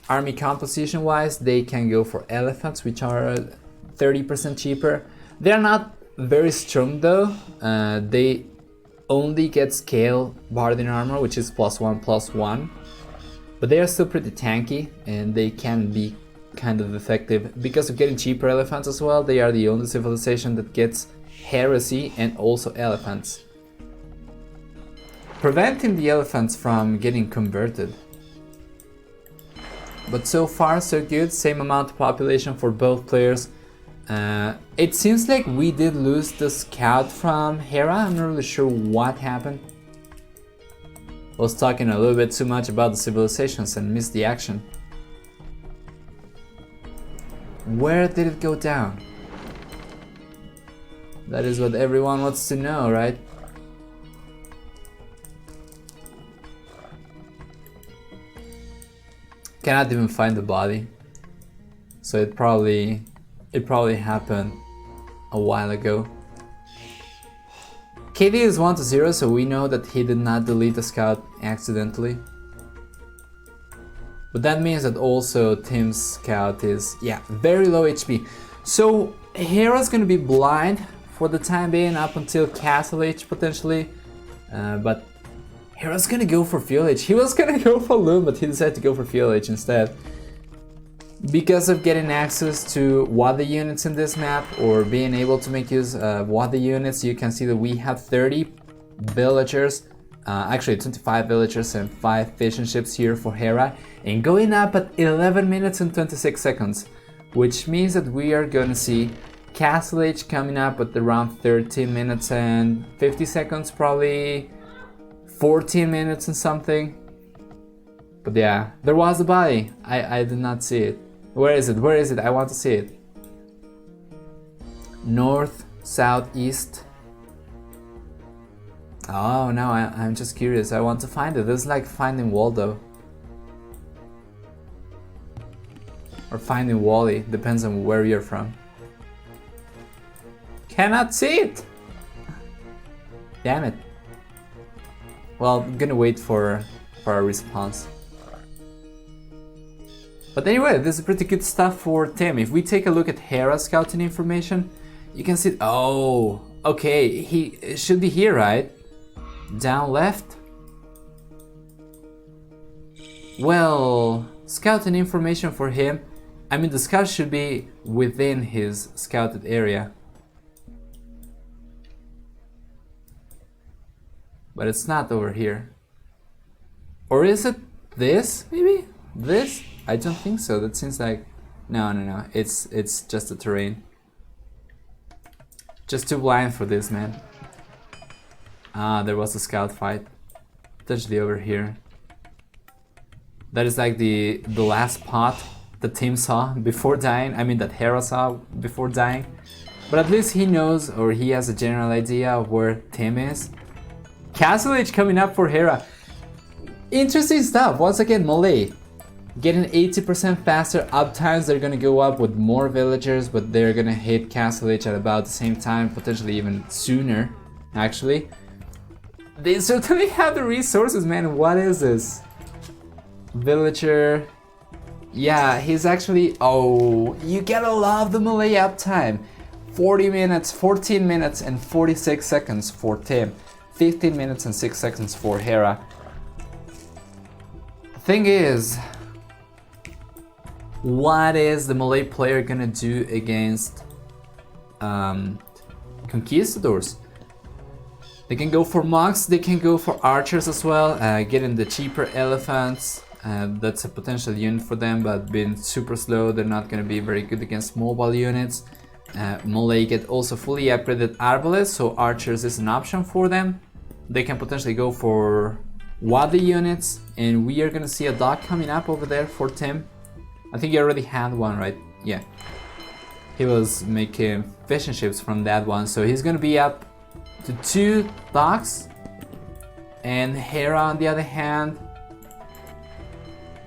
army composition wise, they can go for elephants, which are 30% cheaper. They're not very strong though. They only get scale Bardin armor, which is +1/+1, but they are still pretty tanky and they can be kind of effective because of getting cheaper elephants as well. They are the only civilization that gets heresy and also elephants, preventing the elephants from getting converted. But so far so good, same amount of population for both players. It seems like we did lose the scout from Hera. I'm not really sure what happened. I was talking a little bit too much about the civilizations and missed the action. Where did it go down? That is what everyone wants to know, right? Cannot even find the body. So it probably happened a while ago. KD is 1-0, so we know that he did not delete the scout accidentally. But that means that also Tim's scout is, yeah, very low HP. So Hera's gonna be blind for the time being up until Castle Age potentially. But Hera's gonna go for Field Age. He was gonna go for Loom, but he decided to go for Field Age instead. Because of getting access to Wada units in this map, or being able to make use of Wada units, you can see that we have 30 villagers, actually 25 villagers and 5 fishing ships here for Hera, and going up at 11 minutes and 26 seconds, which means that we are gonna see Castle Age coming up at around 13 minutes and 50 seconds, probably 14 minutes and something. But yeah, there was the body. I did not see it. Where is it? Where is it? I want to see it. North, south, east. Oh no, I'm just curious. I want to find it. This is like finding Waldo. Or finding Wally. Depends on where you're from. Cannot see it! Damn it. Well, I'm gonna wait for a response. But anyway, this is pretty good stuff for Tim. If we take a look at Hera's scouting information, you can see, oh, okay, he should be here, right? Down left? Well, scouting information for him, I mean the scout should be within his scouted area. But it's not over here. Or is it this, maybe? This? I don't think so. That seems like... No. It's just the terrain. Just too blind for this, man. Ah, there was a scout fight. Potentially over here. That is like the last spot that Tim saw before dying. I mean that Hera saw before dying. But at least he knows, or he has a general idea of where Tim is. Castle Age coming up for Hera. Interesting stuff. Once again, Malay getting 80% faster uptimes. They're gonna go up with more villagers, but they're gonna hit Castle Age at about the same time, potentially even sooner, actually. They certainly have the resources, man. What is this? Villager. Yeah, he's actually... Oh, you gotta love the Malay uptime. 40 minutes, 14 minutes and 46 seconds for Tim. 15 minutes and 6 seconds for Hera. Thing is, what is the Malay player gonna do against conquistadors? They can go for monks, they can go for archers as well, getting the cheaper elephants. That's a potential unit for them, but being super slow, they're not gonna be very good against mobile units. Malay get also fully upgraded arbalest, so archers is an option for them. They can potentially go for Wadi units, and we are gonna see a dog coming up over there for Tim. I think you already had one, right? Yeah. He was making fishing ships from that one, so he's gonna be up to 2 docks. And Hera, on the other hand,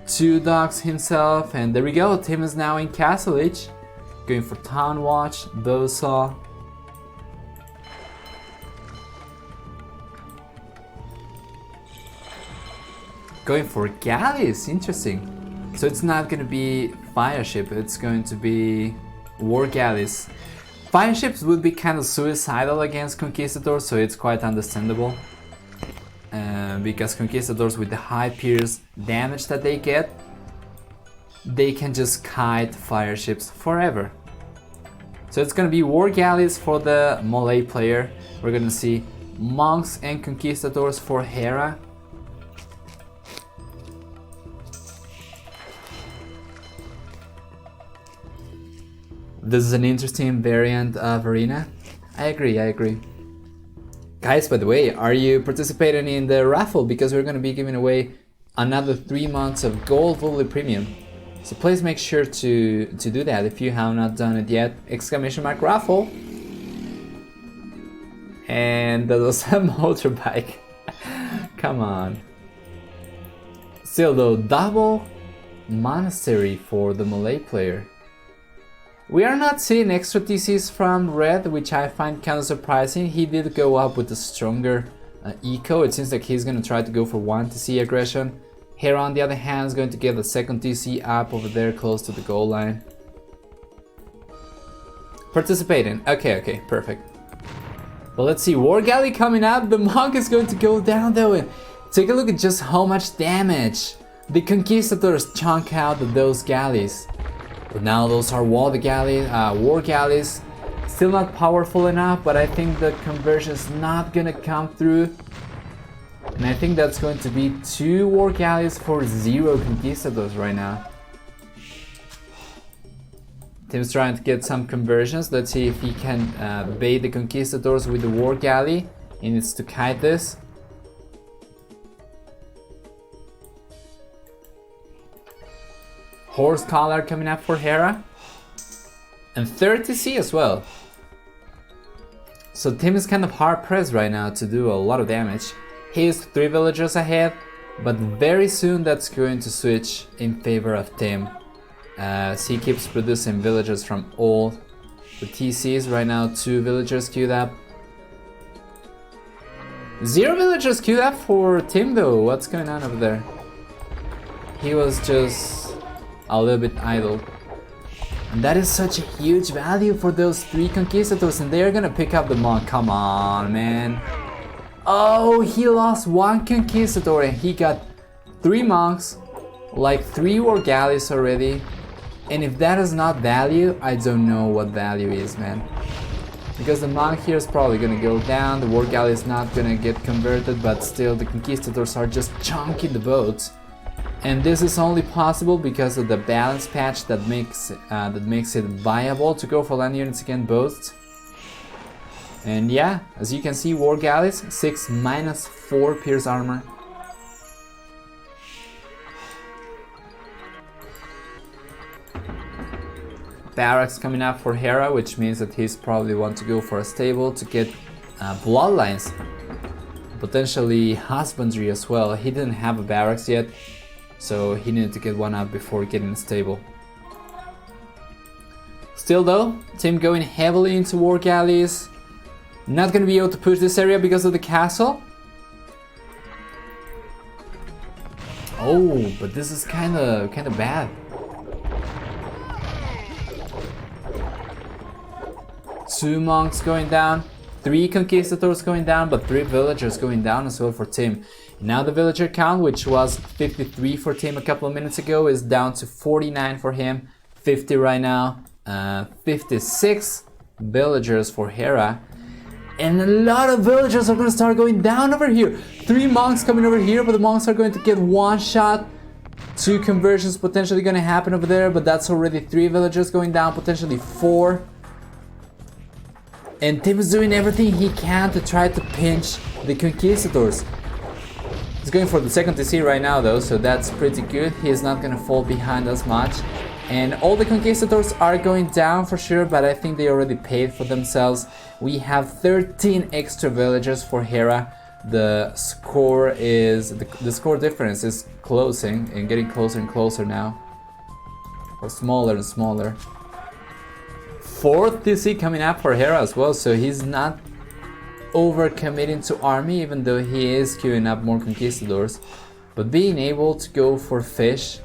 2 docks himself. And there we go, Tim is now in Castle Age, going for Town Watch, Bowsaw. Going for galleys, interesting. So it's not gonna be fire ship, it's going to be war galleys. Fire ships would be kind of suicidal against conquistadors, so it's quite understandable. Because conquistadors with the high pierce damage that they get, they can just kite fire ships forever. So it's gonna be war galleys for the Malay player. We're gonna see monks and conquistadors for Hera. This is an interesting variant of arena. I agree. Guys, by the way, are you participating in the raffle? Because we're going to be giving away another 3 months of Gold Volley Premium. So please make sure to do that if you have not done it yet. ! Raffle. And that was a motorbike. Come on. Still though, double monastery for the Malay player. We are not seeing extra TCs from Red, which I find kind of surprising. He did go up with a stronger eco. It seems like he's going to try to go for 1 TC aggression. Hera, on the other hand, is going to get the 2nd TC up over there close to the goal line. Participating. Okay, perfect. But let's see, War Galley coming up. The Monk is going to go down though. And take a look at just how much damage the Conquistadors chunk out of those galleys. But now those are war galleys. Still not powerful enough, but I think the conversion is not gonna come through. And I think that's going to be 2 war galleys for 0 conquistadors right now. Tim's trying to get some conversions. Let's see if he can bait the conquistadors with the war galley. He needs to kite this. Horse collar coming up for Hera. And 30C as well. So Tim is kind of hard pressed right now to do a lot of damage. He is 3 villagers ahead, but very soon that's going to switch in favor of Tim. As he keeps producing villagers from all the TCs. Right now 2 villagers queued up. 0 villagers queued up for Tim though. What's going on over there? He was just a little bit idle. And that is such a huge value for those 3 conquistadors, and they're gonna pick up the monk. Come on, man. Oh, he lost 1 conquistador and he got 3 monks, like 3 war galleys already. And if that is not value, I don't know what value is, man. Because the monk here is probably gonna go down, the war galley is not gonna get converted, but still the conquistadors are just chunking the boats. And this is only possible because of the balance patch that makes it viable to go for land units against boats. And yeah, as you can see, war galleys 6 minus 4 pierce armor. Barracks coming up for Hera, which means that he's probably want to go for a stable to get bloodlines, potentially husbandry as well. He didn't have a barracks yet, so he needed to get one up before getting a stable. Still though, Tim going heavily into war galleys. Not gonna be able to push this area because of the castle. Oh, but this is kinda bad. 2 monks going down, 3 conquistadors going down, but 3 villagers going down as well for Tim. Now the villager count, which was 53 for Tim a couple of minutes ago, is down to 49 for him, 50 right now, 56 villagers for Hera. And a lot of villagers are going to start going down over here. 3 monks coming over here, but the monks are going to get 1 shot. 2 conversions potentially going to happen over there, but that's already 3 villagers going down, potentially 4. And Tim is doing everything he can to try to pinch the conquistadors. He's going for the 2nd TC right now though, so that's pretty good. He is not going to fall behind as much. And all the conquistadors are going down for sure, but I think they already paid for themselves. We have 13 extra villagers for Hera. The score difference is closing and getting closer and closer now. Or smaller and smaller. 4th TC coming up for Hera as well, so he's not overcommitting to army, even though he is queuing up more conquistadors. But being able to go for fish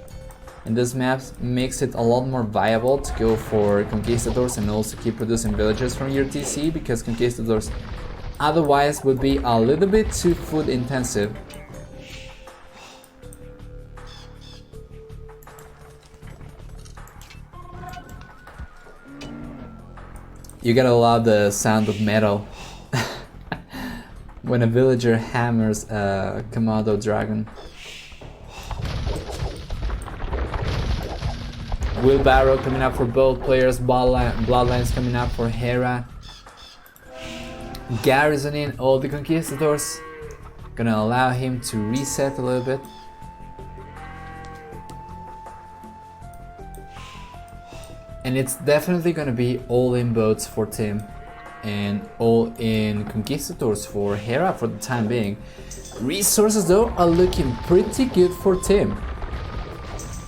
in this map makes it a lot more viable to go for conquistadors and also keep producing villagers from your TC, because conquistadors otherwise would be a little bit too food intensive. You gotta love the sound of metal when a villager hammers a Komodo dragon. Wheelbarrow coming up for both players, Bloodlines coming up for Hera. Garrisoning all the conquistadors, gonna allow him to reset a little bit. And it's definitely gonna be all-in boats for Tim and all-in conquistadors for Hera for the time being. Resources though are looking pretty good for Tim.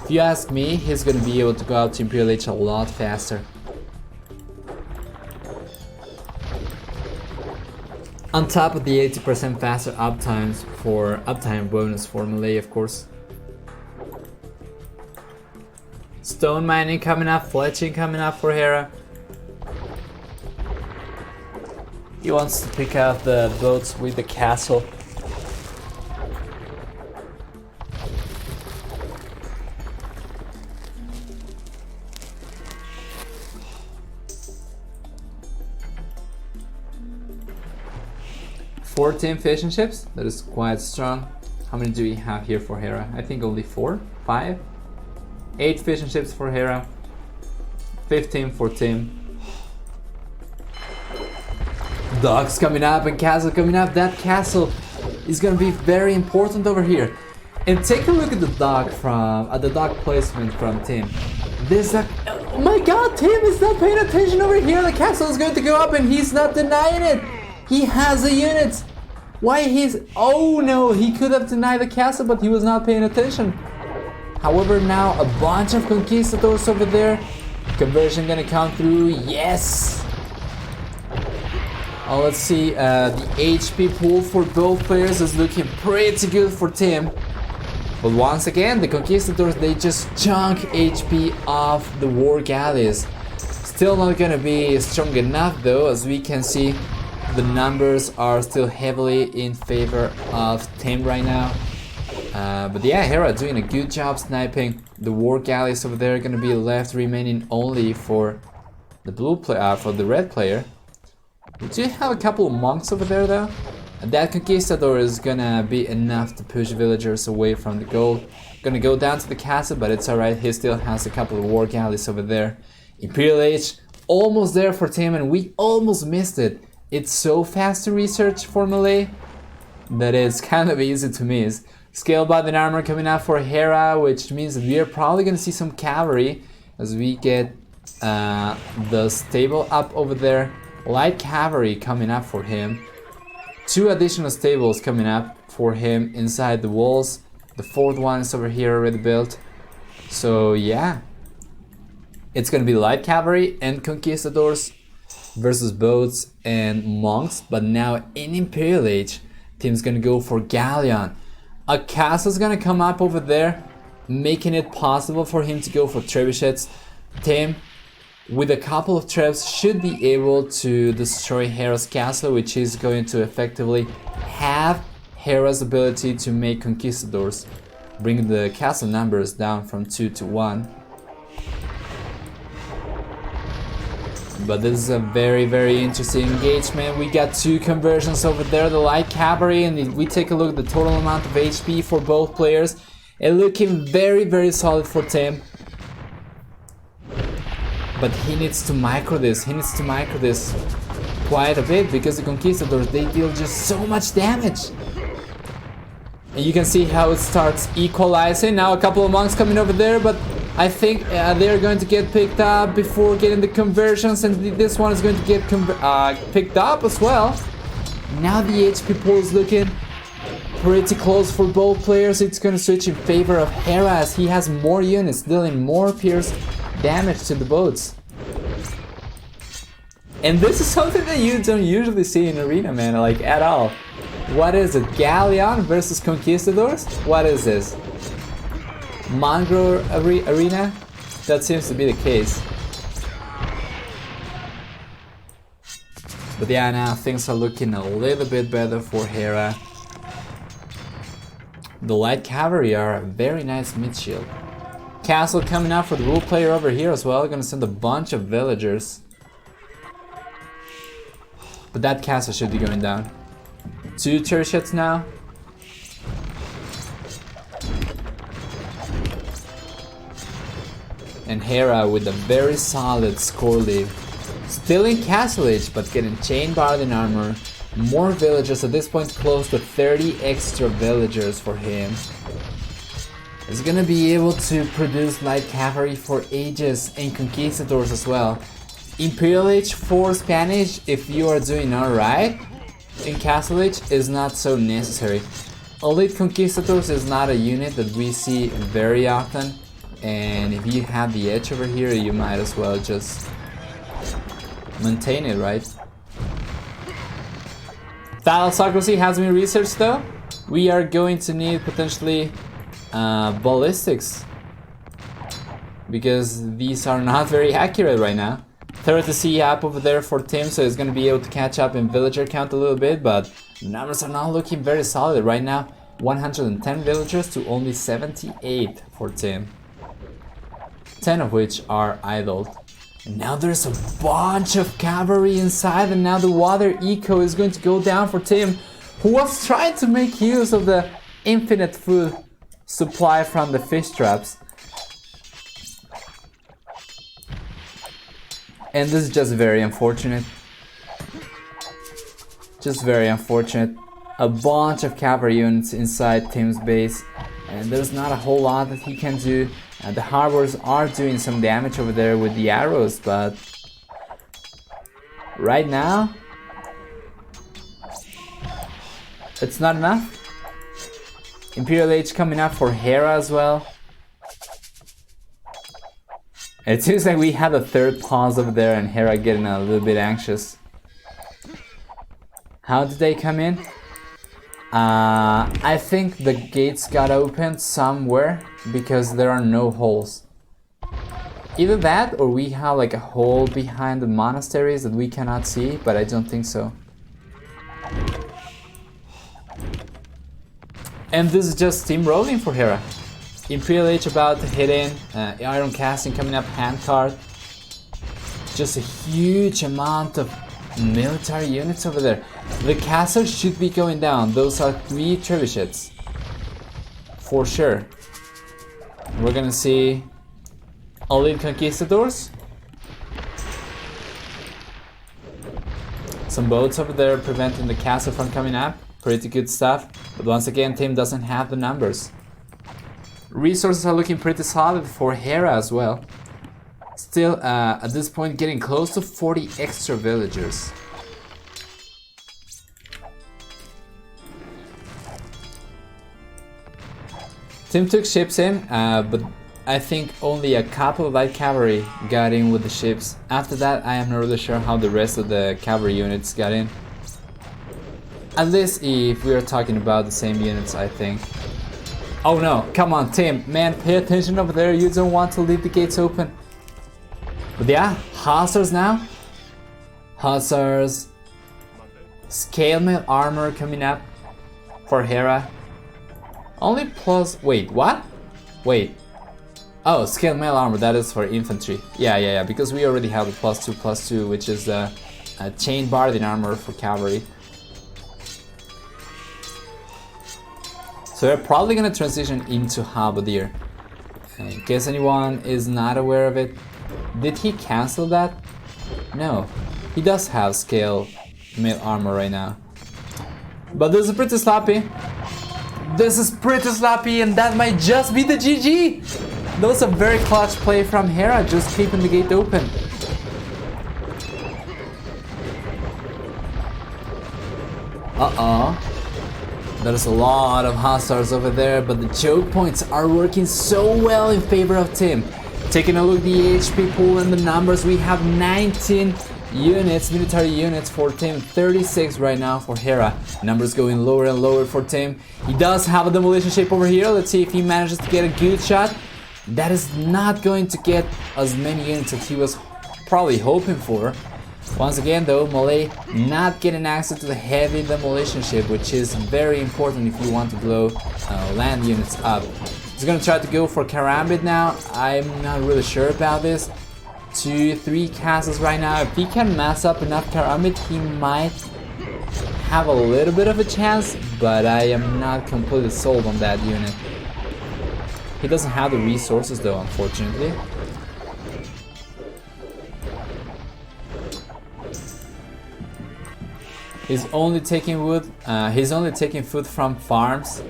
If you ask me, he's gonna be able to go out to Imperial Age a lot faster. On top of the 80% faster uptime bonus for melee, of course. Stone mining coming up, fletching coming up for Hera. He wants to pick out the boats with the castle. Fourteen fishing ships, that is quite strong. How many do we have here for Hera? I think only 4, 5. 8 fishing ships for Hera, 15 for Tim. Docks coming up and castle coming up. That castle is gonna be very important over here. And take a look at the dock placement from Tim. This oh my god, Tim is not paying attention over here. The castle is going to go up and he's not denying it. He has a unit. Why oh no, he could have denied the castle, but he was not paying attention. However, now a bunch of conquistadors over there. Conversion gonna come through, yes! Oh, let's see, the HP pool for both players is looking pretty good for Tim. But once again, the conquistadors, they just chunk HP off the war galleys. Still not gonna be strong enough though, as we can see, the numbers are still heavily in favor of Tim right now. But yeah, Hera doing a good job sniping. The war galleys over there are gonna be left remaining only for the red player. We do have a couple of monks over there though. And that conquistador is gonna be enough to push villagers away from the gold. Gonna go down to the castle, but it's alright. He still has a couple of war galleys over there. Imperial Age almost there for Tim, and we almost missed it. It's so fast to research for melee that it's kind of easy to miss. Scale Body Armor coming out for Hera, which means that we are probably gonna see some cavalry as we get the stable up over there. Light cavalry coming up for him. 2 additional stables coming up for him inside the walls. The 4th one is over here already built. So yeah, it's gonna be light cavalry and conquistadors versus boats and monks. But now in Imperial Age, Tim's gonna go for galleon. A castle's gonna come up over there, making it possible for him to go for trebuchets. Tim, with a couple of trebs, should be able to destroy Hera's castle, which is going to effectively have Hera's ability to make conquistadors, bring the castle numbers down from 2 to 1. But this is a very, very interesting engagement. We got 2 conversions over there, the light cavalry, and if we take a look at the total amount of HP for both players, it's looking very, very solid for Tim. But he needs to micro this, quite a bit, because the conquistadors, they deal just so much damage. And you can see how it starts equalizing. Now a couple of monks coming over there, but I think they're going to get picked up before getting the conversions, and this one is going to get picked up as well. Now the HP pool is looking pretty close for both players. It's going to switch in favor of Hera as he has more units, dealing more pierce damage to the boats. And this is something that you don't usually see in Arena, man, like at all. What is it? Galleon versus Conquistadors? What is this? Mongrel Arena? That seems to be the case. But yeah, now things are looking a little bit better for Hera. The light cavalry are a very nice mid shield. Castle coming out for the rule player over here as well. Gonna send a bunch of villagers. But that castle should be going down. 2 church hits now. And Hera with a very solid score lead. Still in castle age, but getting chain barred in armor. More villagers, at this point close to 30 extra villagers for him. He's gonna be able to produce light cavalry for ages and conquistadors as well. Imperial Age for Spanish, if you are doing alright in Castle Age, is not so necessary. Elite Conquistadors is not a unit that we see very often, and if you have the edge over here, you might as well just maintain it, right? Thalassocracy has been researched though. We are going to need potentially ballistics, because these are not very accurate right now. 30C up over there for Tim, so he's going to be able to catch up in villager count a little bit, but numbers are not looking very solid right now. 110 villagers to only 78 for Tim, 10 of which are idled. And now there's a bunch of cavalry inside, and now the water eco is going to go down for Tim, who was trying to make use of the infinite food supply from the fish traps. And this is just very unfortunate. Just very unfortunate. A bunch of cavalry units inside Tim's base, and there's not a whole lot that he can do. The harbors are doing some damage over there with the arrows, but right now it's not enough. Imperial Age coming up for Hera as well. It seems like we had a third pause over there and Hera getting a little bit anxious. How did they come in? I think the gates got opened somewhere because there are no holes. Either that or we have like a hole behind the monasteries that we cannot see, but I don't think so. And this is just steamrolling for Hera. Imperial Age about to hit in, Iron Casting coming up, hand card. Just a huge amount of military units over there. The castle should be going down. Those are 3 trebuchets. For sure. We're gonna see elite conquistadors. Some boats over there preventing the castle from coming up. Pretty good stuff. But once again, Tim doesn't have the numbers. Resources are looking pretty solid for Hera as well. Still, at this point, getting close to 40 extra villagers. Tim took ships in, but I think only a couple of light cavalry got in with the ships. After that, I am not really sure how the rest of the cavalry units got in. At least if we are talking about the same units, I think. Oh no, come on Tim, man, pay attention over there, you don't want to leave the gates open. But yeah, hussars now. Hussars. Scale mail armor coming up for Hera. Only plus, wait, what? Wait. Oh, scale mail armor, that is for infantry. Yeah, because we already have the +2/+2, which is the chain barding armor for cavalry. So we're probably gonna transition into Halberdier. In case anyone is not aware of it, did he cancel that? No, he does have scale mail armor right now. But this is pretty sloppy. This is pretty sloppy, and that might just be the GG. That was a very clutch play from Hera, just keeping the gate open. Uh-oh. There's a lot of hussars over there, but the choke points are working so well in favor of Tim. Taking a look at the HP pool and the numbers, we have 19 units, military units for Tim, 36 right now for Hera. Numbers going lower and lower for Tim. He does have a demolition ship over here. Let's see if he manages to get a good shot. That is not going to get as many units as he was probably hoping for. Once again though, Malay not getting access to the heavy demolition ship, which is very important if you want to blow land units up. He's gonna try to go for Karambit now. I'm not really sure about this. 2-3 castles right now. If he can mass up enough Karambit, he might have a little bit of a chance, but I am not completely sold on that unit. He doesn't have the resources though, unfortunately. He's only taking wood. He's only taking food from farms.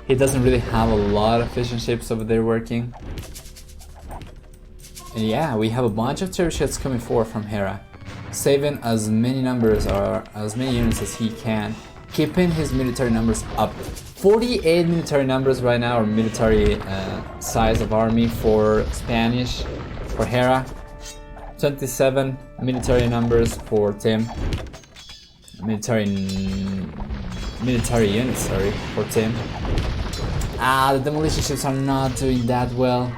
He doesn't really have a lot of fishing ships over there working. And yeah, we have a bunch of turret ships coming forward from Hera, saving as many numbers or as many units as he can, keeping his military numbers up. 48 military numbers right now, or military size of army for Spanish, for Hera. 27 military numbers for Tim. Military units, sorry, for Tim. The demolition ships are not doing that well.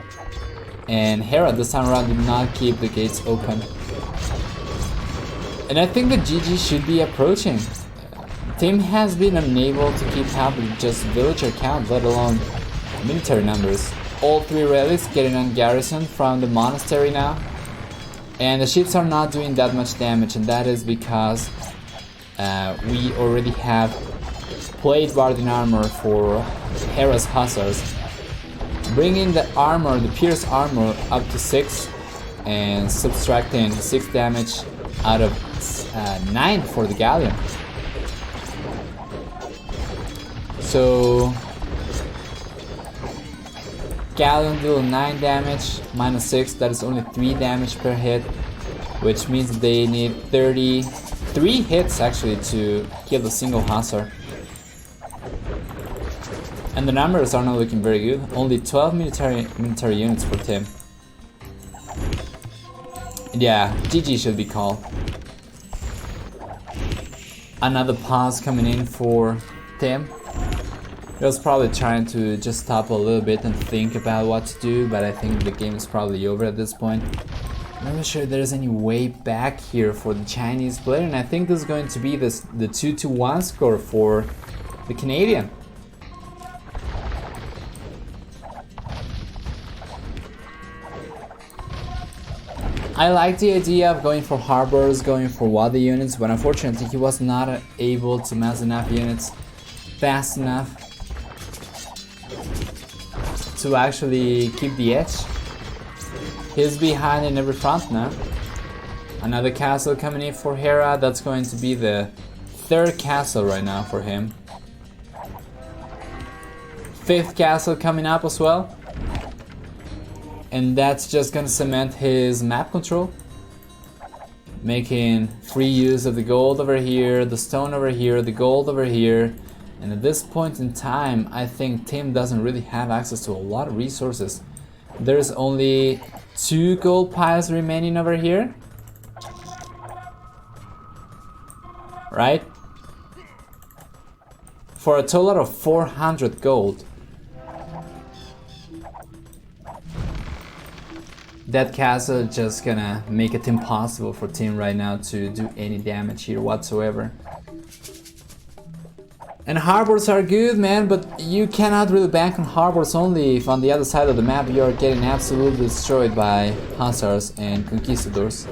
And Hera this time around did not keep the gates open. And I think the GG should be approaching. Tim has been unable to keep up with just villager count, let alone military numbers. All 3 relics getting on garrison from the monastery now. And the ships are not doing that much damage, and that is because we already have plate guarding armor for Hera's hussars. Bringing the armor, the pierce armor, up to 6 and subtracting 6 damage out of 9 for the galleon. So galleon deal 9 damage minus 6, that is only 3 damage per hit, which means they need 33 hits actually to kill the single hussar. And the numbers are not looking very good, only 12 military units for Tim. Yeah, GG should be called. Another pause coming in for Tim. He was probably trying to just stop a little bit and think about what to do, but I think the game is probably over at this point. I'm not sure there's any way back here for the Chinese player, and I think this is going to be the 2-1 score for the Canadian. I like the idea of going for harbors, going for water units, but unfortunately he was not able to mass enough units fast enough to actually keep the edge. He's behind in every front now. Another castle coming in for Hera. That's going to be the 3rd castle right now for him. 5th castle coming up as well. And that's just gonna cement his map control. Making free use of the gold over here, the stone over here, the gold over here. And at this point in time, I think Tim doesn't really have access to a lot of resources. There's only 2 gold piles remaining over here. Right? For a total of 400 gold. That castle is just gonna make it impossible for Tim right now to do any damage here whatsoever. And harbors are good, man, but you cannot really bank on harbors only if on the other side of the map you are getting absolutely destroyed by hussars and conquistadors.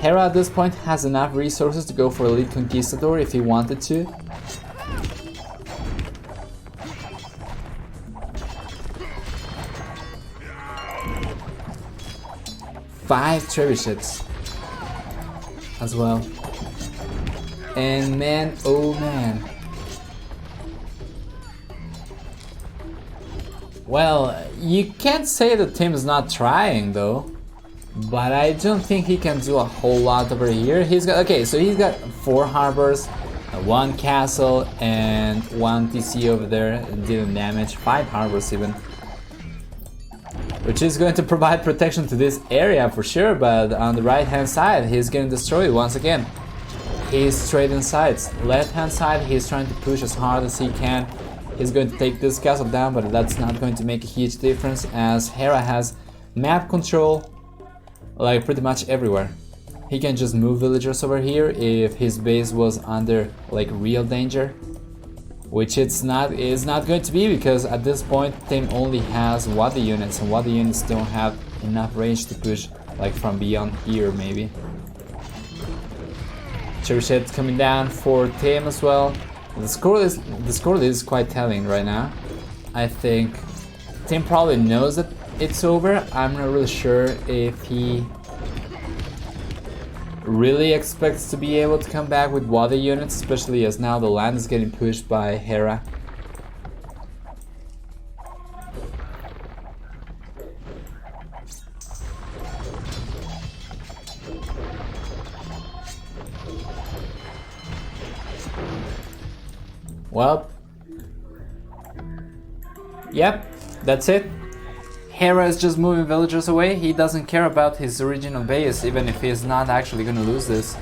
Hera at this point has enough resources to go for elite conquistador if he wanted to. Five trebuchets as well. And man, oh man, Well, you can't say the team is not trying though, but I don't think he can do a whole lot over here. He's got, okay, so he's got 4 harbors, 1 castle, and 1 TC over there dealing damage, 5 harbors even. Which is going to provide protection to this area for sure, but on the right hand side he's getting destroyed once again. He's trading sides. Left hand side he's trying to push as hard as he can. He's going to take this castle down, but that's not going to make a huge difference as Hera has map control like pretty much everywhere. He can just move villagers over here if his base was under like real danger, which is not going to be, because at this point team only has Wadi units, and Wadi units don't have enough range to push like from beyond here maybe. Cherry coming down for team as well. The score is quite telling right now. I think team probably knows that it's over. I'm not really sure if he really expects to be able to come back with Wadi units, especially as now the land is getting pushed by Hera. Well, yep, that's it. Hera is just moving villagers away. He doesn't care about his original base, even if he's not actually gonna lose this.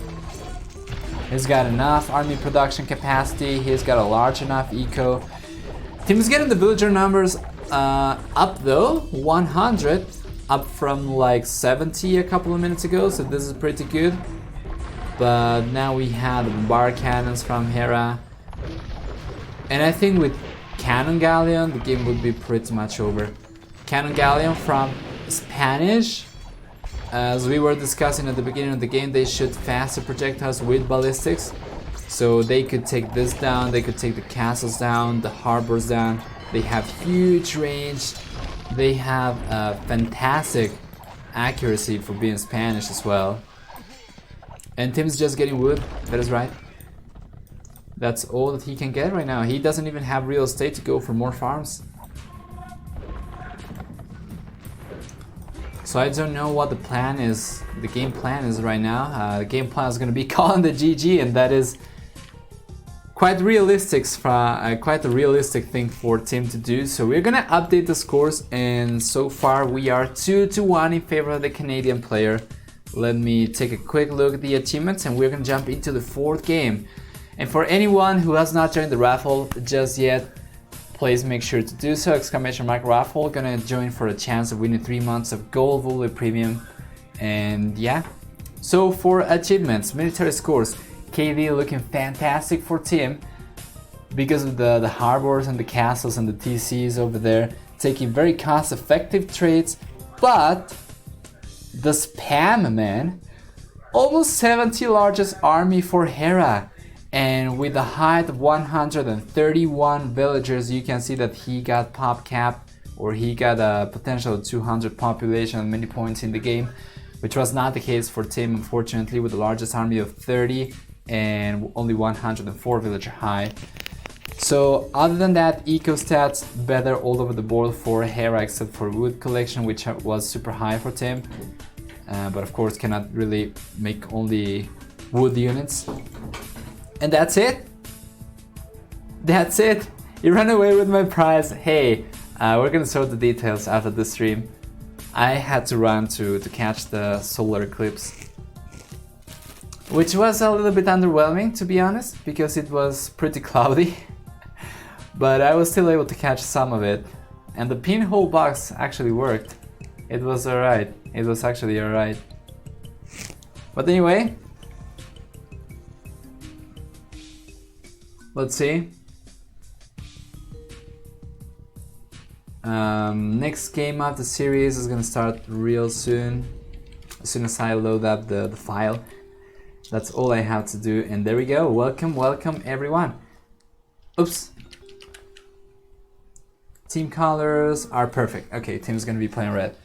He's got enough army production capacity, he's got a large enough eco. Team is getting the villager numbers up though, 100, up from like 70 a couple of minutes ago, so this is pretty good. But now we had bar cannons from Hera. And I think with Cannon Galleon, the game would be pretty much over. Cannon Galleon from Spanish, as we were discussing at the beginning of the game, they shoot faster projectiles with ballistics. So they could take this down, they could take the castles down, the harbors down. They have huge range. They have fantastic accuracy for being Spanish as well. And Tim's just getting wood, that is right. That's all that he can get right now. He doesn't even have real estate to go for more farms. So I don't know what the plan is, the game plan is right now. The game plan is going to be calling the GG, and that is quite realistic, quite a realistic thing for Tim to do. So we're going to update the scores, and so far we are 2-1 in favor of the Canadian player. Let me take a quick look at the achievements, and we're going to jump into the 4th game. And for anyone who has not joined the raffle just yet, please make sure to do so. !raffle, gonna join for a chance of winning 3 months of Gold Volley Premium. And yeah, so for achievements, military scores, KD looking fantastic for Tim because of the harbors and the castles and the TCs over there, taking very cost effective trades. But the spam, man, almost 70 largest army for Hera. And with a height of 131 villagers, you can see that he got pop cap, or he got a potential 200 population at many points in the game, which was not the case for Tim, unfortunately, with the largest army of 30 and only 104 villager high. So other than that, eco stats better all over the board for Hera, except for wood collection, which was super high for Tim, but of course cannot really make only wood units. And that's it. That's it. You ran away with my prize. Hey, we're gonna sort the details after the stream. I had to run to catch the solar eclipse, which was a little bit underwhelming, to be honest, because it was pretty cloudy. But I was still able to catch some of it. And the pinhole box actually worked. It was alright. It was actually alright. But anyway, let's see. Next game of the series is gonna start real soon. As soon as I load up the file. That's all I have to do, and there we go. Welcome, welcome everyone. Oops. Team colors are perfect. Okay, Tim's gonna be playing red.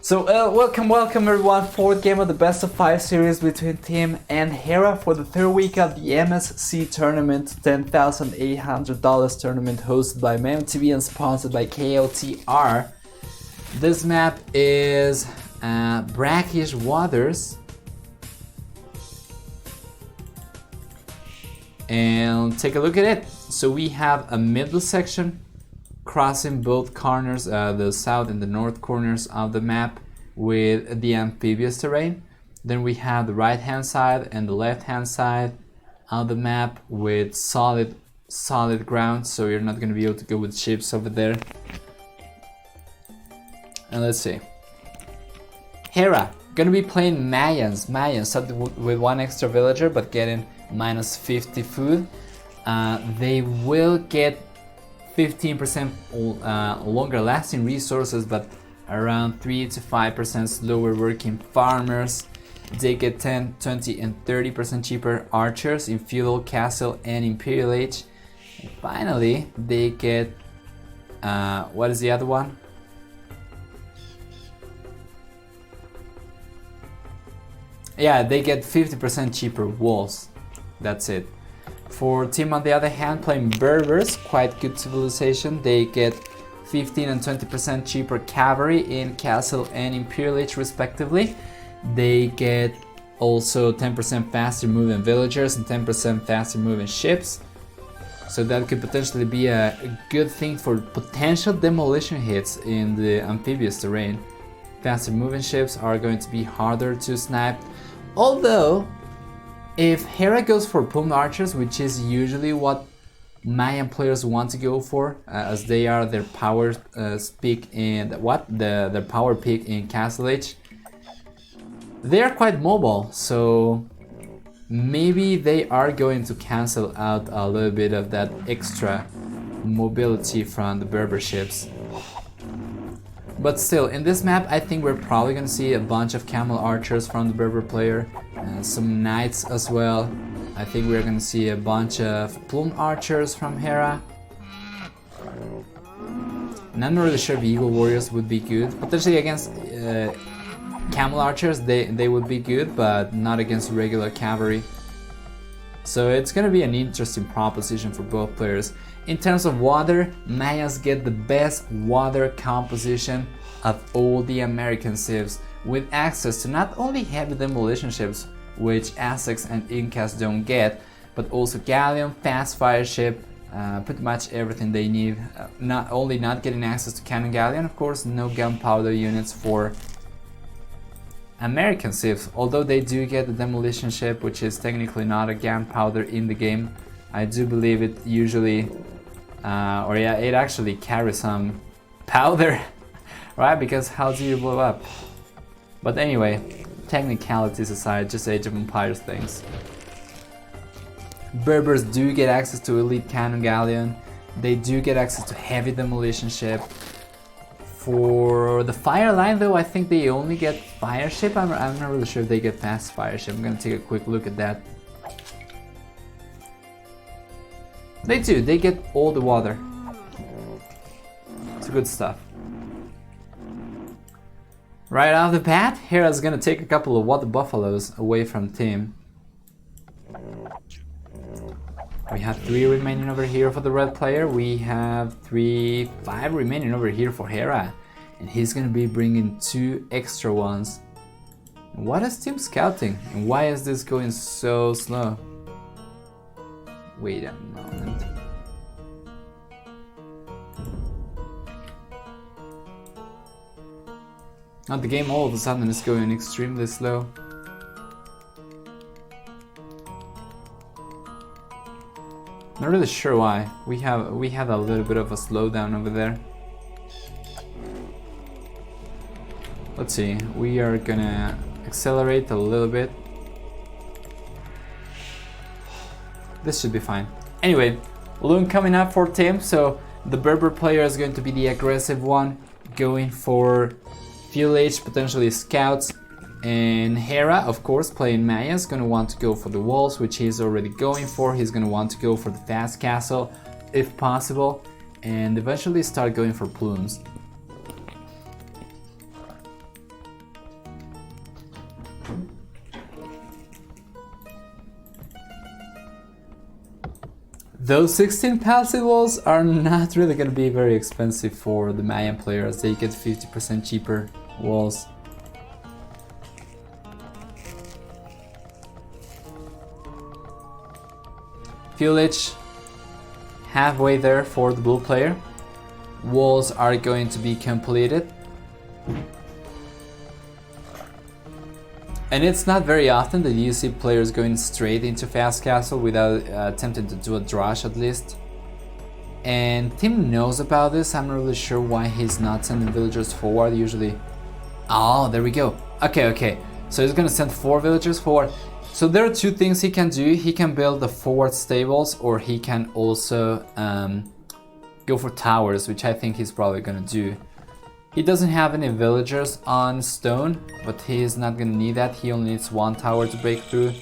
So welcome everyone, fourth game of the best of 5 series between Team and Hera for the third week of the MSC tournament, $10,800 tournament hosted by MemTV and sponsored by KOTR. This map is brackish waters, and take a look at it. So we have a middle section crossing both corners, the south and the north corners of the map with the amphibious terrain. Then we have the right hand side and the left hand side of the map with solid ground, so you're not going to be able to go with ships over there. And let's see, Hera gonna be playing Mayans, starting with 1 extra villager but getting minus 50 food. They will get 15% longer lasting resources, but around 3 to 5% slower working farmers. They get 10, 20 and 30% cheaper archers in feudal, castle and imperial age. And finally they get what is the other one? Yeah, they get 50% cheaper walls. That's it. For Team on the other hand, playing Berbers, quite good civilization. They get 15 and 20% cheaper cavalry in castle and imperial age respectively. They get also 10% faster moving villagers and 10% faster moving ships. So that could potentially be a good thing for potential demolition hits in the amphibious terrain. Faster moving ships are going to be harder to snipe. Although, if Hera goes for plumed archers, which is usually what Mayan players want to go for, as they are their power peak in their power peak in Castle Age, they are quite mobile. So maybe they are going to cancel out a little bit of that extra mobility from the Berber ships. But still, in this map, I think we're probably gonna see a bunch of camel archers from the Berber player, some knights as well. I think we're gonna see a bunch of plumed archers from Hera. And I'm not really sure if Eagle Warriors would be good. Potentially against camel archers, they would be good, but not against regular cavalry. So it's gonna be an interesting proposition for both players. In terms of water, Mayas get the best water composition of all the American civs, with access to not only heavy demolition ships, which Aztecs and Incas don't get, but also galleon, fast fire ship, pretty much everything they need. Not only not getting access to cannon galleon, of course, no gunpowder units for American civs, although they do get the demolition ship, which is technically not a gunpowder in the game. I do believe it usually, it actually carries some powder, right? Because how do you blow up? But anyway, technicalities aside, just Age of Empires things. Berbers do get access to elite cannon galleon. They do get access to heavy demolition ship. For the fire line though, I think they only get fire ship. I'm not really sure if they get fast fire ship. I'm gonna take a quick look at that. They do, they get all the water. It's good stuff. Right off the bat, Hera's gonna take a couple of water buffaloes away from team. We have 3 remaining over here for the red player. We have 5 remaining over here for Hera. And he's gonna be bringing 2 extra ones. What is team scouting? And why is this going so slow? Wait a moment. Now the game all of a sudden is going extremely slow. Not really sure why. We had a little bit of a slowdown over there. Let's see. We are gonna accelerate a little bit. This should be fine. Anyway, Loon coming up for team. So the Berber player is going to be the aggressive one, going for Fuel Age, potentially scouts. And Hera, of course, playing Maya, is going to want to go for the walls, which he's already going for. He's going to want to go for the fast castle, if possible, and eventually start going for plumes. Those 16 passive walls are not really gonna be very expensive for the Mayan players. They get 50% cheaper walls. Village halfway there for the blue player. Walls are going to be completed. And it's not very often that you see players going straight into fast castle without attempting to do a drush at least. And Tim knows about this. I'm not really sure why he's not sending villagers forward usually. Oh, there we go. Okay. So he's gonna send 4 villagers forward. So there are 2 things he can do. He can build the forward stables, or he can also go for towers, which I think he's probably gonna do. He doesn't have any villagers on stone, but he is not gonna need that. He only needs 1 tower to break through.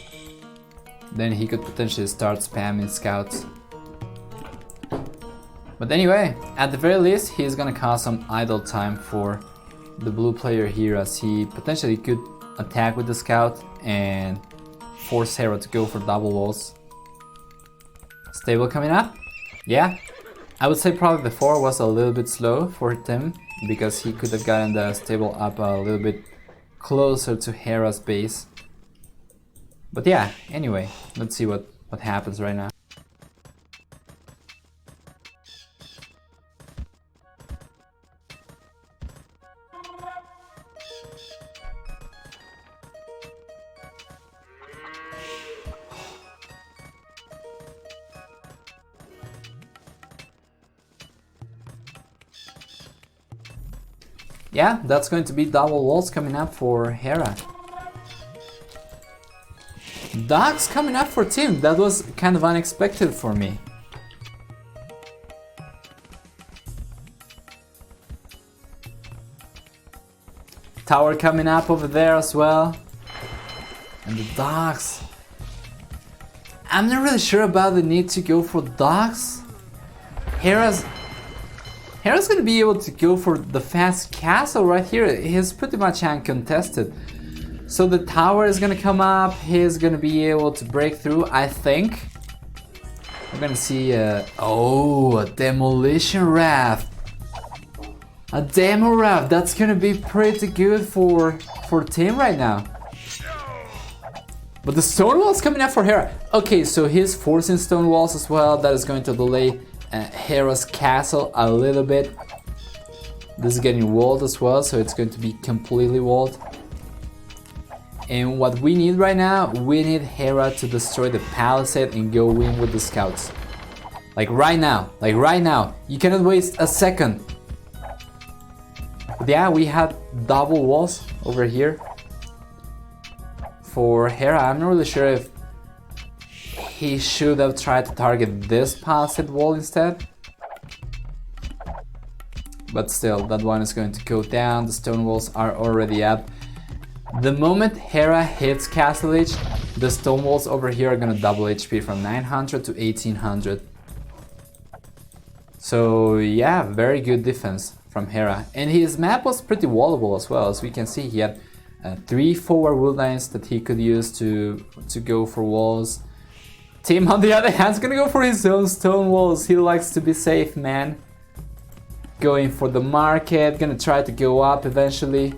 Then he could potentially start spamming scouts. But anyway, at the very least, he's gonna cause some idle time for the blue player here, as he potentially could attack with the scout and force Hera to go for double walls. Stable coming up? Yeah. I would say probably the 4 was a little bit slow for Tim, because he could have gotten the stable up a little bit closer to Hera's base. But yeah, anyway, let's see what happens right now. Yeah, that's going to be double walls coming up for Hera. Dogs coming up for Tim. That was kind of unexpected for me. Tower coming up over there as well. And the dogs. I'm not really sure about the need to go for dogs. Hera's gonna be able to go for the fast castle right here. He's pretty much uncontested. So the tower is gonna come up. He's gonna be able to break through, I think. We're gonna see a demolition raft. A demo raft. That's gonna be pretty good for Tim right now. But the stone wall's coming up for Hera. Okay, so he's forcing stone walls as well. That is going to delay Hera's castle a little bit. This is getting walled as well, so it's going to be completely walled. And what we need right now, we need Hera to destroy the palisade and go in with the scouts. Like right now. You cannot waste a second. But yeah, we had double walls over here. For Hera, I'm not really sure if he should have tried to target this palisade wall instead. But still, that one is going to go down. The stone walls are already up. The moment Hera hits Castle Age, the stone walls over here are gonna double HP from 900 to 1800. So yeah, very good defense from Hera. And his map was pretty wallable as well. As we can see, he had 3 forward wood lines that he could use to go for walls. Tim, on the other hand, is gonna go for his own stone walls. He likes to be safe, man. Going for the market, gonna try to go up eventually.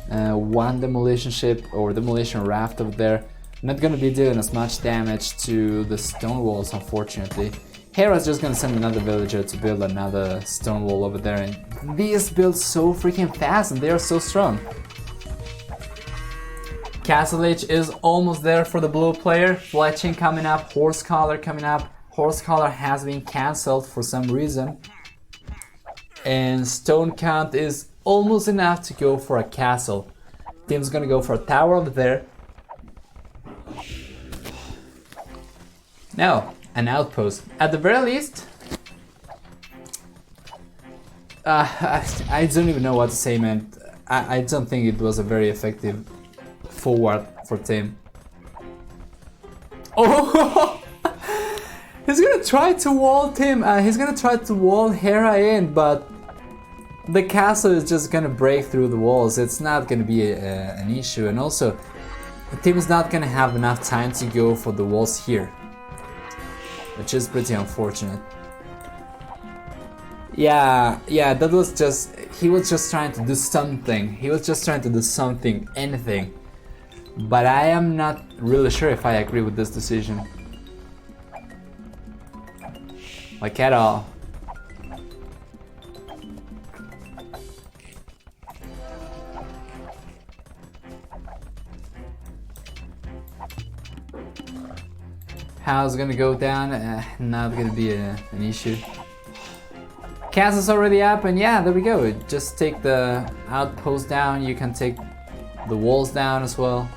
1 demolition ship or demolition raft over there. Not gonna be doing as much damage to the stone walls, unfortunately. Hera's just gonna send another villager to build another stone wall over there. And these build so freaking fast and they are so strong. Castle Age is almost there for the blue player. Fletching coming up, Horse Collar coming up. Horse Collar has been cancelled for some reason. And stone count is almost enough to go for a castle. Tim's gonna go for a tower over there. No, an outpost. At the very least, I don't even know what to say, man. I don't think it was a very effective forward for Tim. Oh! He's gonna try to wall Tim. He's gonna try to wall Hera in, but the castle is just gonna break through the walls. It's not gonna be an issue, and also Tim is not gonna have enough time to go for the walls here. which is pretty unfortunate. Yeah, that was just, he was just trying to do something. He was just trying to do something, anything. But I am not really sure if I agree with this decision. Like at all. How's gonna go down? Not gonna be an issue. Castle's already up, and yeah, there we go. Just take the outpost down. You can take the walls down as well.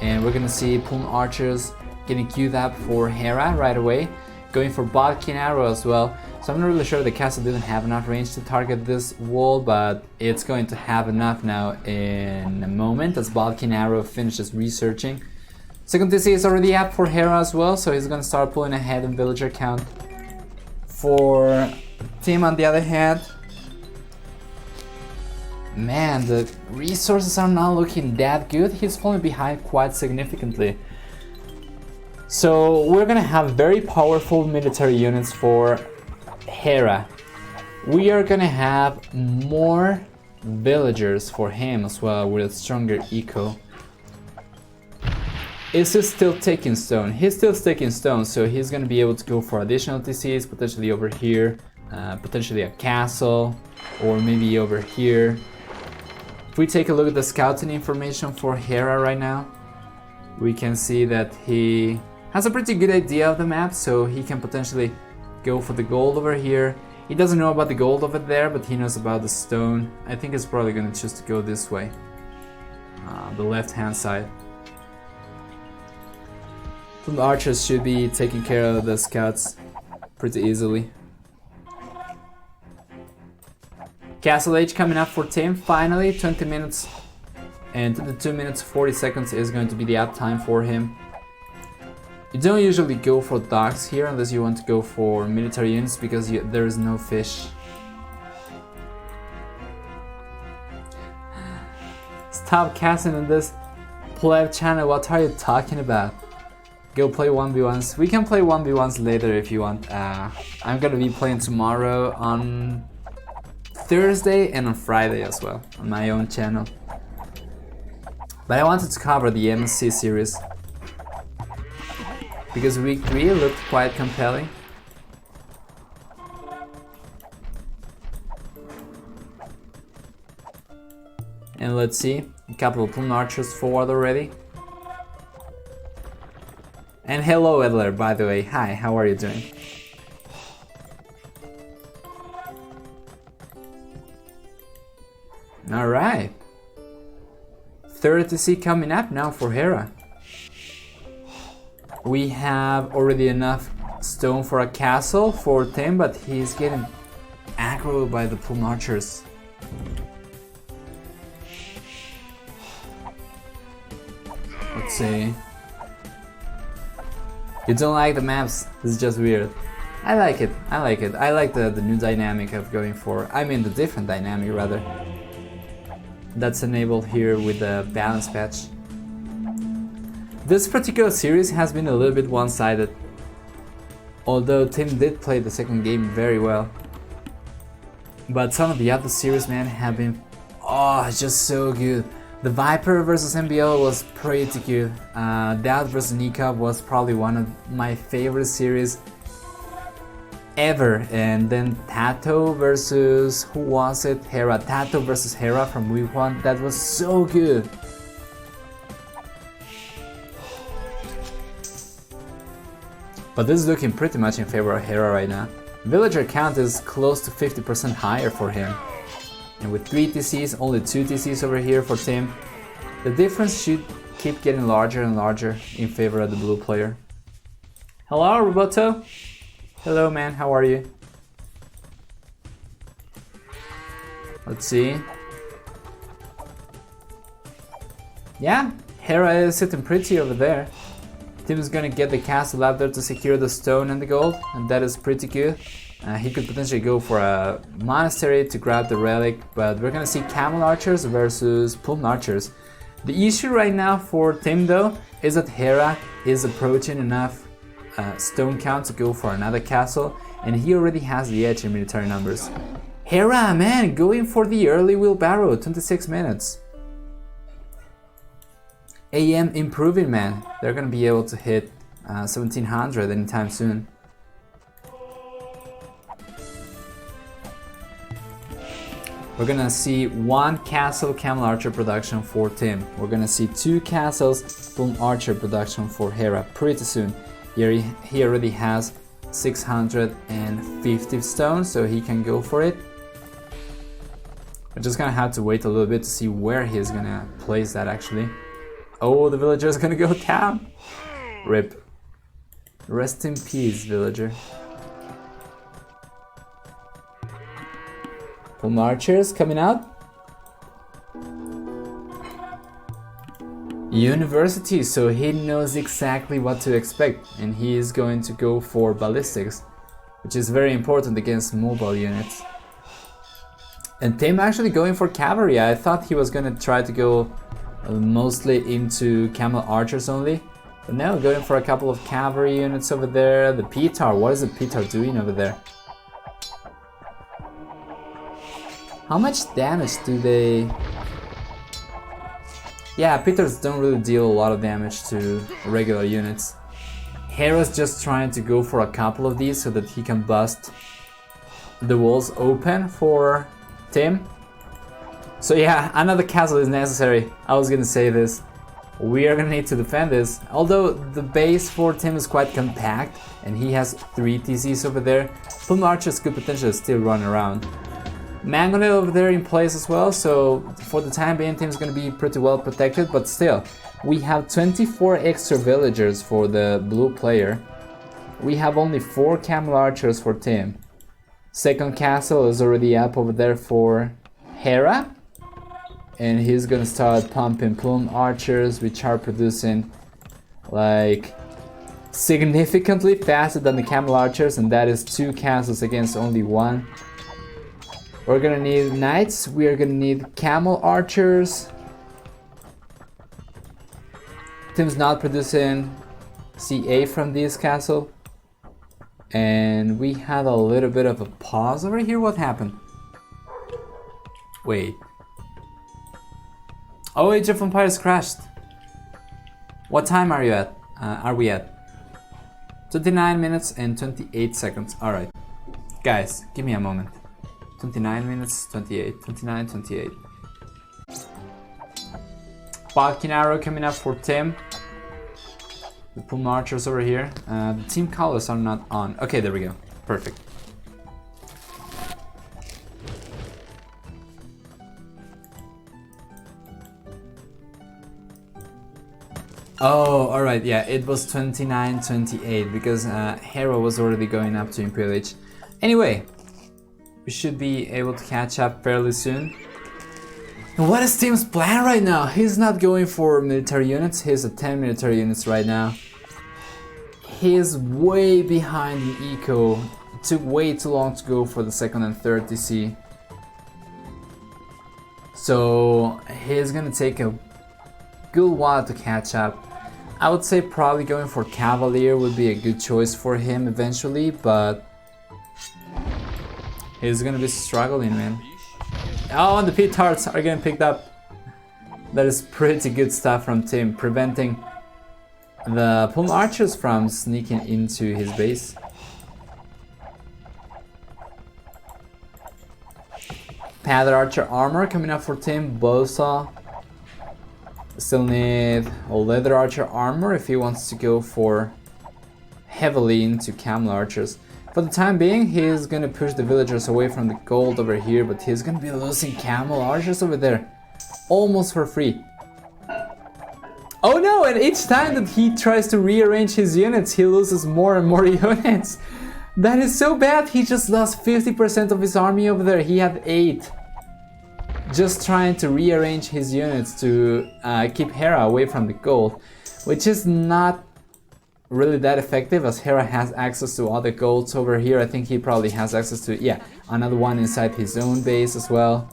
And we're gonna see Plume Archers getting queued up for Hera right away. Going for Bodkin Arrow as well. So I'm not really sure the castle didn't have enough range to target this wall, but it's going to have enough now in a moment as Bodkin Arrow finishes researching. Second TC is already up for Hera as well, so he's gonna start pulling ahead in villager count. For Tim, on the other hand, man, the resources are not looking that good. He's falling behind quite significantly. So we're gonna have very powerful military units for Hera. We are gonna have more villagers for him as well with a stronger eco. Is he still taking stone? He's still taking stone, so he's gonna be able to go for additional TCs, potentially over here, potentially a castle, or maybe over here. If we take a look at the scouting information for Hera right now, we can see that he has a pretty good idea of the map, so he can potentially go for the gold over here. He doesn't know about the gold over there, but he knows about the stone. I think he's probably gonna choose to go this way, the left hand side. The archers should be taking care of the scouts pretty easily. Castle Age coming up for Tim finally, 20 minutes and 22 minutes 40 seconds is going to be the uptime for him. You don't usually go for docks here unless you want to go for military units because there is no fish. Stop casting on this pleb channel, what are you talking about? Go play 1v1s. We can play 1v1s later if you want. I'm gonna be playing tomorrow, on Thursday and on Friday as well on my own channel. But I wanted to cover the MSC series because week 3 looked quite compelling. And let's see, a couple of Plume Archers forward already. And hello Edler, by the way. Hi, how are you doing? Alright. Third TC coming up now for Hera. We have already enough stone for a castle for Tim, but he's getting aggro by the Plume Archers. Let's see. You don't like the maps? This is just weird. I like it. I like it. I like the new dynamic of going for, I mean the different dynamic rather. That's enabled here with the balance patch. This particular series has been a little bit one-sided. Although Tim did play the second game very well. But some of the other series, man, have been, oh, just so good. The Viper versus MBL was pretty good. That versus Nikab was probably one of my favorite series ever. And then Tato versus, who was it? Hera. Tato versus Hera from week 1. That was so good. But this is looking pretty much in favor of Hera right now. Villager count is close to 50% higher for him. And with 3 TCs, only 2 TCs over here for Tim, the difference should keep getting larger and larger in favor of the blue player. Hello, Roboto. Hello, man. How are you? Let's see. Yeah, Hera is sitting pretty over there. Tim is gonna get the castle up there to secure the stone and the gold, and that is pretty good. He could potentially go for a monastery to grab the relic, but we're gonna see camel archers versus plume archers. The issue right now for Tim though is that Hera is approaching enough stone count to go for another castle, and he already has the edge in military numbers. Hera, man, going for the early wheelbarrow, 26 minutes. AM improving, man. They're gonna be able to hit 1700 anytime soon. We're gonna see 1 castle camel archer production for Tim. We're gonna see 2 castles plume archer production for Hera pretty soon. He already has 650 stones, so he can go for it. We're just gonna have to wait a little bit to see where he's gonna place that actually. Oh, the villager is gonna go down. RIP. Rest in peace, villager. Plume archers coming out. University, so he knows exactly what to expect, and he is going to go for ballistics, which is very important against mobile units. And Tim actually going for cavalry. I thought he was gonna try to go mostly into camel archers only, but now going for a couple of cavalry units over there. The Petar, what is the Petar doing over there? How much damage do they... Yeah, Petars don't really deal a lot of damage to regular units. Hera's just trying to go for a couple of these so that he can bust the walls open for Tim. So yeah, another castle is necessary. I was gonna say this. We are gonna need to defend this. Although the base for Tim is quite compact and he has 3 TCs over there, plume archers could potentially still run around. Mangonel over there in place as well, so for the time being Tim's gonna be pretty well protected, but still, we have 24 extra villagers for the blue player. We have only 4 camel archers for Tim. Second castle is already up over there for Hera, and he's gonna start pumping plume archers, which are producing like significantly faster than the camel archers, and that is 2 castles against only 1. We're gonna need knights, we are gonna need camel archers. Tim's not producing CA from this castle. And we had a little bit of a pause over here. What happened? Wait. Oh, Age of Empires crashed. What time are you at? Are we at? 29 minutes and 28 seconds. Alright. Guys, give me a moment. 29 minutes, 28, 29, 28. Falcon Arrow coming up for Tim. The plume archers over here. The team colors are not on. Okay, there we go. Perfect. Oh, alright, yeah, it was 29-28 because Hera was already going up to Imperial Age. Anyway, we should be able to catch up fairly soon. And what is Tim's plan right now? He's not going for military units, he's at 10 military units right now. He's way behind in eco. It took way too long to go for the second and third DC. So he's gonna take a good while to catch up. I would say probably going for Cavalier would be a good choice for him eventually, but he's gonna be struggling, man. Oh, and the Petards are getting picked up. That is pretty good stuff from Tim, preventing the plume archers from sneaking into his base. Panther archer armor coming up for Tim. Bowsaw. Still need a leather archer armor if he wants to go for heavily into camel archers. For the time being, he's gonna push the villagers away from the gold over here, but he's gonna be losing camel archers over there almost for free. Oh no, and each time that he tries to rearrange his units, he loses more and more units. That is so bad. He just lost 50% of his army over there. He had 8. Just trying to rearrange his units to keep Hera away from the gold, which is not really that effective as Hera has access to other golds over here. I think he probably has access to, yeah, another one inside his own base as well.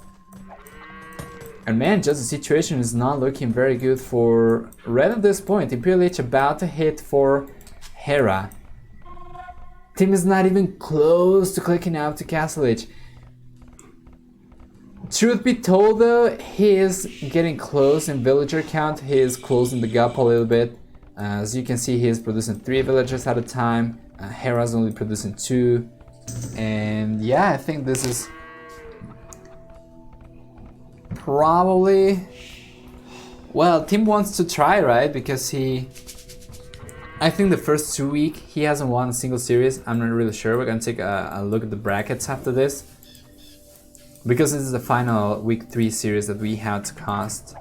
And man, just the situation is not looking very good for Red at this point. Imperial Age about to hit for Hera. Team is not even close to clicking out to Castle Age. Truth be told though, he is getting close in villager count. He is closing the gap a little bit. As you can see, he is producing 3 villagers at a time. Hera's only producing 2. And yeah, I think this is probably... Well, Team wants to try, right? Because I think the first 2 weeks he hasn't won a single series. I'm not really sure. We're gonna take a look at the brackets after this, because this is the final week 3 series that we had to cast.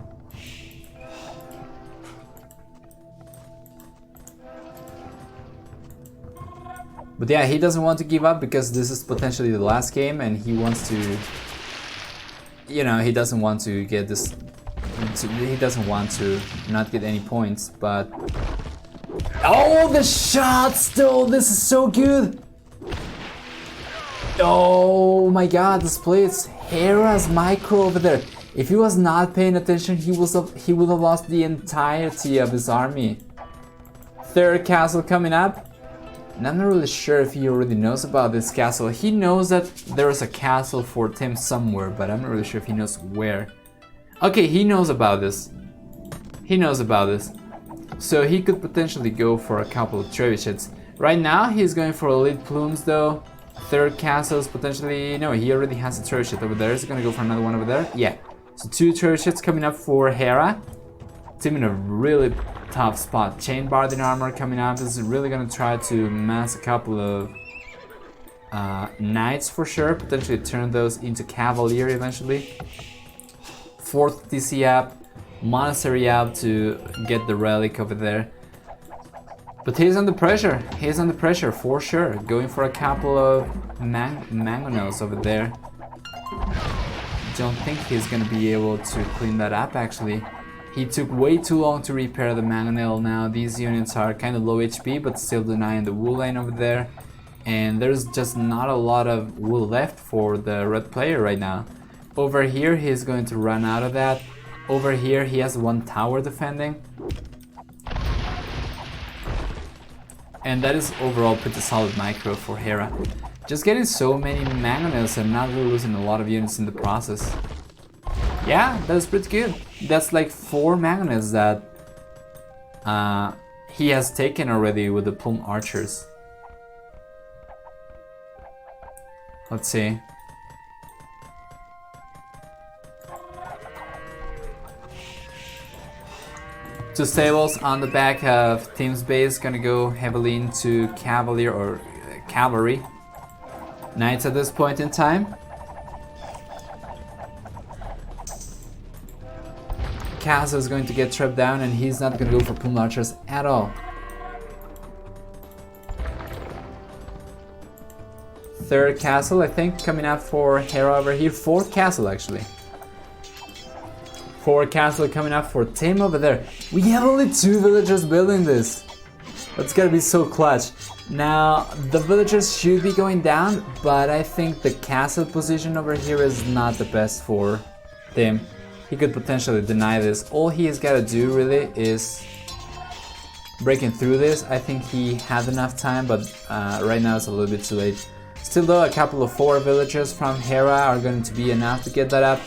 But yeah, he doesn't want to give up because this is potentially the last game, and he wants to, you know, he doesn't want to get this, he doesn't want to not get any points. But oh, the shots though, this is so good. Oh my god, the splits. Hera's micro over there. If he was not paying attention, he would have lost the entirety of his army. Third castle coming up. And I'm not really sure if he already knows about this castle. He knows that there is a castle for Tim somewhere, but I'm not really sure if he knows where. Okay, he knows about this. He knows about this. So he could potentially go for a couple of trebuchets. Right now, he's going for elite plumes though. Third castles potentially. No, he already has a trebuchet over there. Is he gonna go for another one over there? Yeah. So 2 trebuchets coming up for Hera. Tim in a really tough spot. Chain Barding armor coming up. This is really gonna try to mass a couple of knights for sure. Potentially turn those into cavalier eventually. 4th TC up, monastery up to get the relic over there. But he's under pressure. He's under pressure for sure. Going for a couple of mangonels over there. Don't think he's gonna be able to clean that up actually. He took way too long to repair the mangonel. Now these units are kind of low HP, but still denying the wool line over there. And there's just not a lot of wool left for the red player right now. Over here, he's going to run out of that. Over here, he has 1 tower defending. And that is overall pretty solid micro for Hera. Just getting so many mangonels and not really losing a lot of units in the process. Yeah, that's pretty good. That's like 4 mangonels that he has taken already with the plume archers. Let's see. Two stables on the back of Team's base, gonna go heavily into cavalier or cavalry knights at this point in time. Castle is going to get trapped down, and he's not gonna go for plume archers at all. Third castle, I think, coming up for Hera over here. 4th castle actually. 4th castle coming up for Tim over there. We have only 2 villagers building this. That's gonna be so clutch. Now, the villagers should be going down, but I think the castle position over here is not the best for Tim. He could potentially deny this. All he has gotta do really is breaking through this. I think he had enough time, but right now it's a little bit too late. Still though, a couple of 4 villagers from Hera are going to be enough to get that up,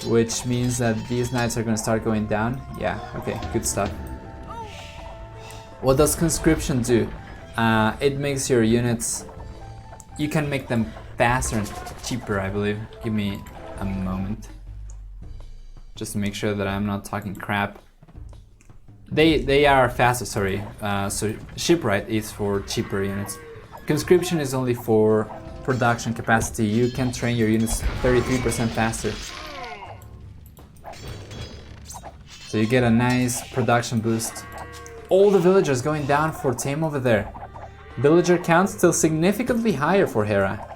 which means that these knights are going to start going down. Yeah, okay, good stuff. What does conscription do? It makes your units, you can make them faster and cheaper, I believe. Give me a moment, just to make sure that I'm not talking crap. They are faster, sorry. So shipwright is for cheaper units. Conscription is only for production capacity. You can train your units 33% faster. So you get a nice production boost. All the villagers going down for Tim over there. Villager count still significantly higher for Hera.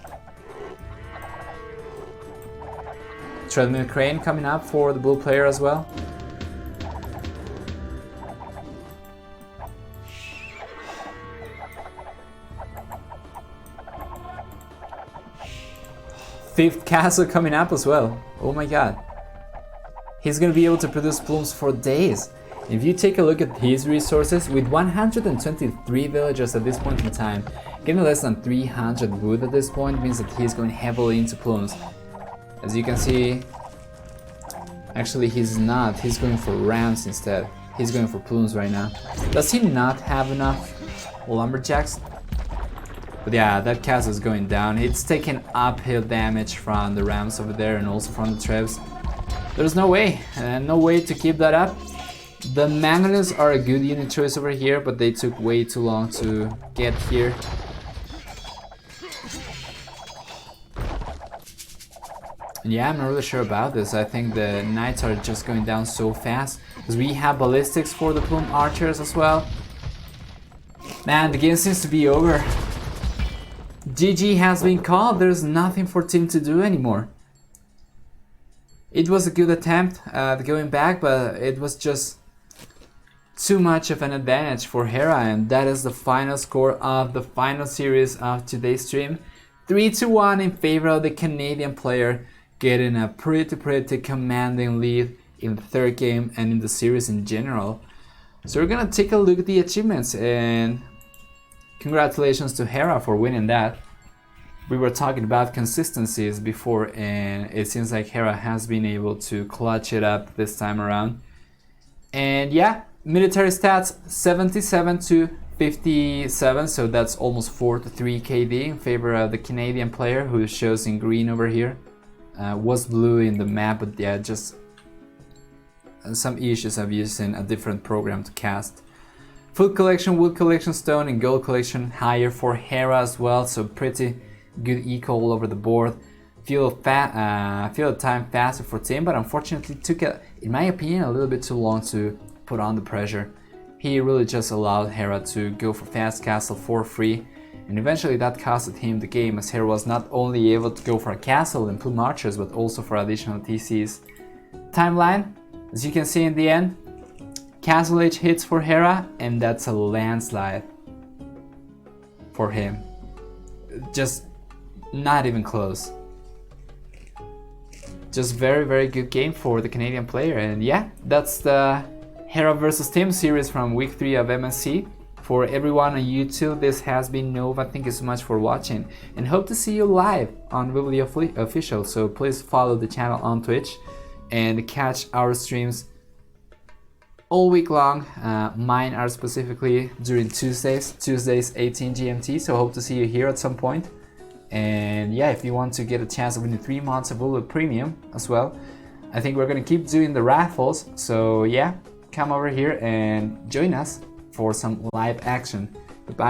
Treadmill crane coming up for the blue player as well. Fifth castle coming up as well. Oh my god. He's gonna be able to produce plumes for days. If you take a look at his resources, with 123 villagers at this point in time, getting less than 300 wood at this point means that he's going heavily into plumes. As you can see, actually he's not, he's going for rams instead. He's going for plumes right now. Does he not have enough lumberjacks? But yeah, that castle is going down. It's taking uphill damage from the rams over there and also from the trebs. There's no way to keep that up. The mangonels are a good unit choice over here, but they took way too long to get here. And yeah, I'm not really sure about this. I think the knights are just going down so fast because we have ballistics for the plume archers as well. Man, the game seems to be over. GG has been called. There's nothing for team to do anymore. It was a good attempt at going back, but it was just too much of an advantage for Hera, and that is the final score of the final series of today's stream. 3-1 in favor of the Canadian player, getting a pretty commanding lead in the third game and in the series in general. So we're gonna take a look at the achievements, and congratulations to Hera for winning that. We were talking about consistencies before, and it seems like Hera has been able to clutch it up this time around. And yeah, military stats 77 to 57, so that's almost 4 to 3 KD in favor of the Canadian player, who shows in green over here. Was blue in the map, but yeah, just some issues of using a different program to cast. Food collection, wood collection, stone, and gold collection higher for Hera as well, so pretty good eco all over the board. Feel the time faster for team, but unfortunately took, in my opinion, a little bit too long to put on the pressure. He really just allowed Hera to go for fast castle for free, and eventually that costed him the game, as Hera was not only able to go for a castle and plume archers, but also for additional TCs. Timeline, as you can see in the end, Castle Age hits for Hera, and that's a landslide for him. Just not even close. Just very good game for the Canadian player. And yeah, that's the Hera vs Team series from week 3 of MSC. For everyone on YouTube, this has been Nova. Thank you so much for watching, and hope to see you live on Vividly Official. So please follow the channel on Twitch and catch our streams all week long. Mine are specifically during Tuesdays 18 GMT, so hope to see you here at some point. And yeah, if you want to get a chance of winning 3 months of Vividly Premium as well, I think we're gonna keep doing the raffles. So yeah, come over here and join us for some live action. Goodbye.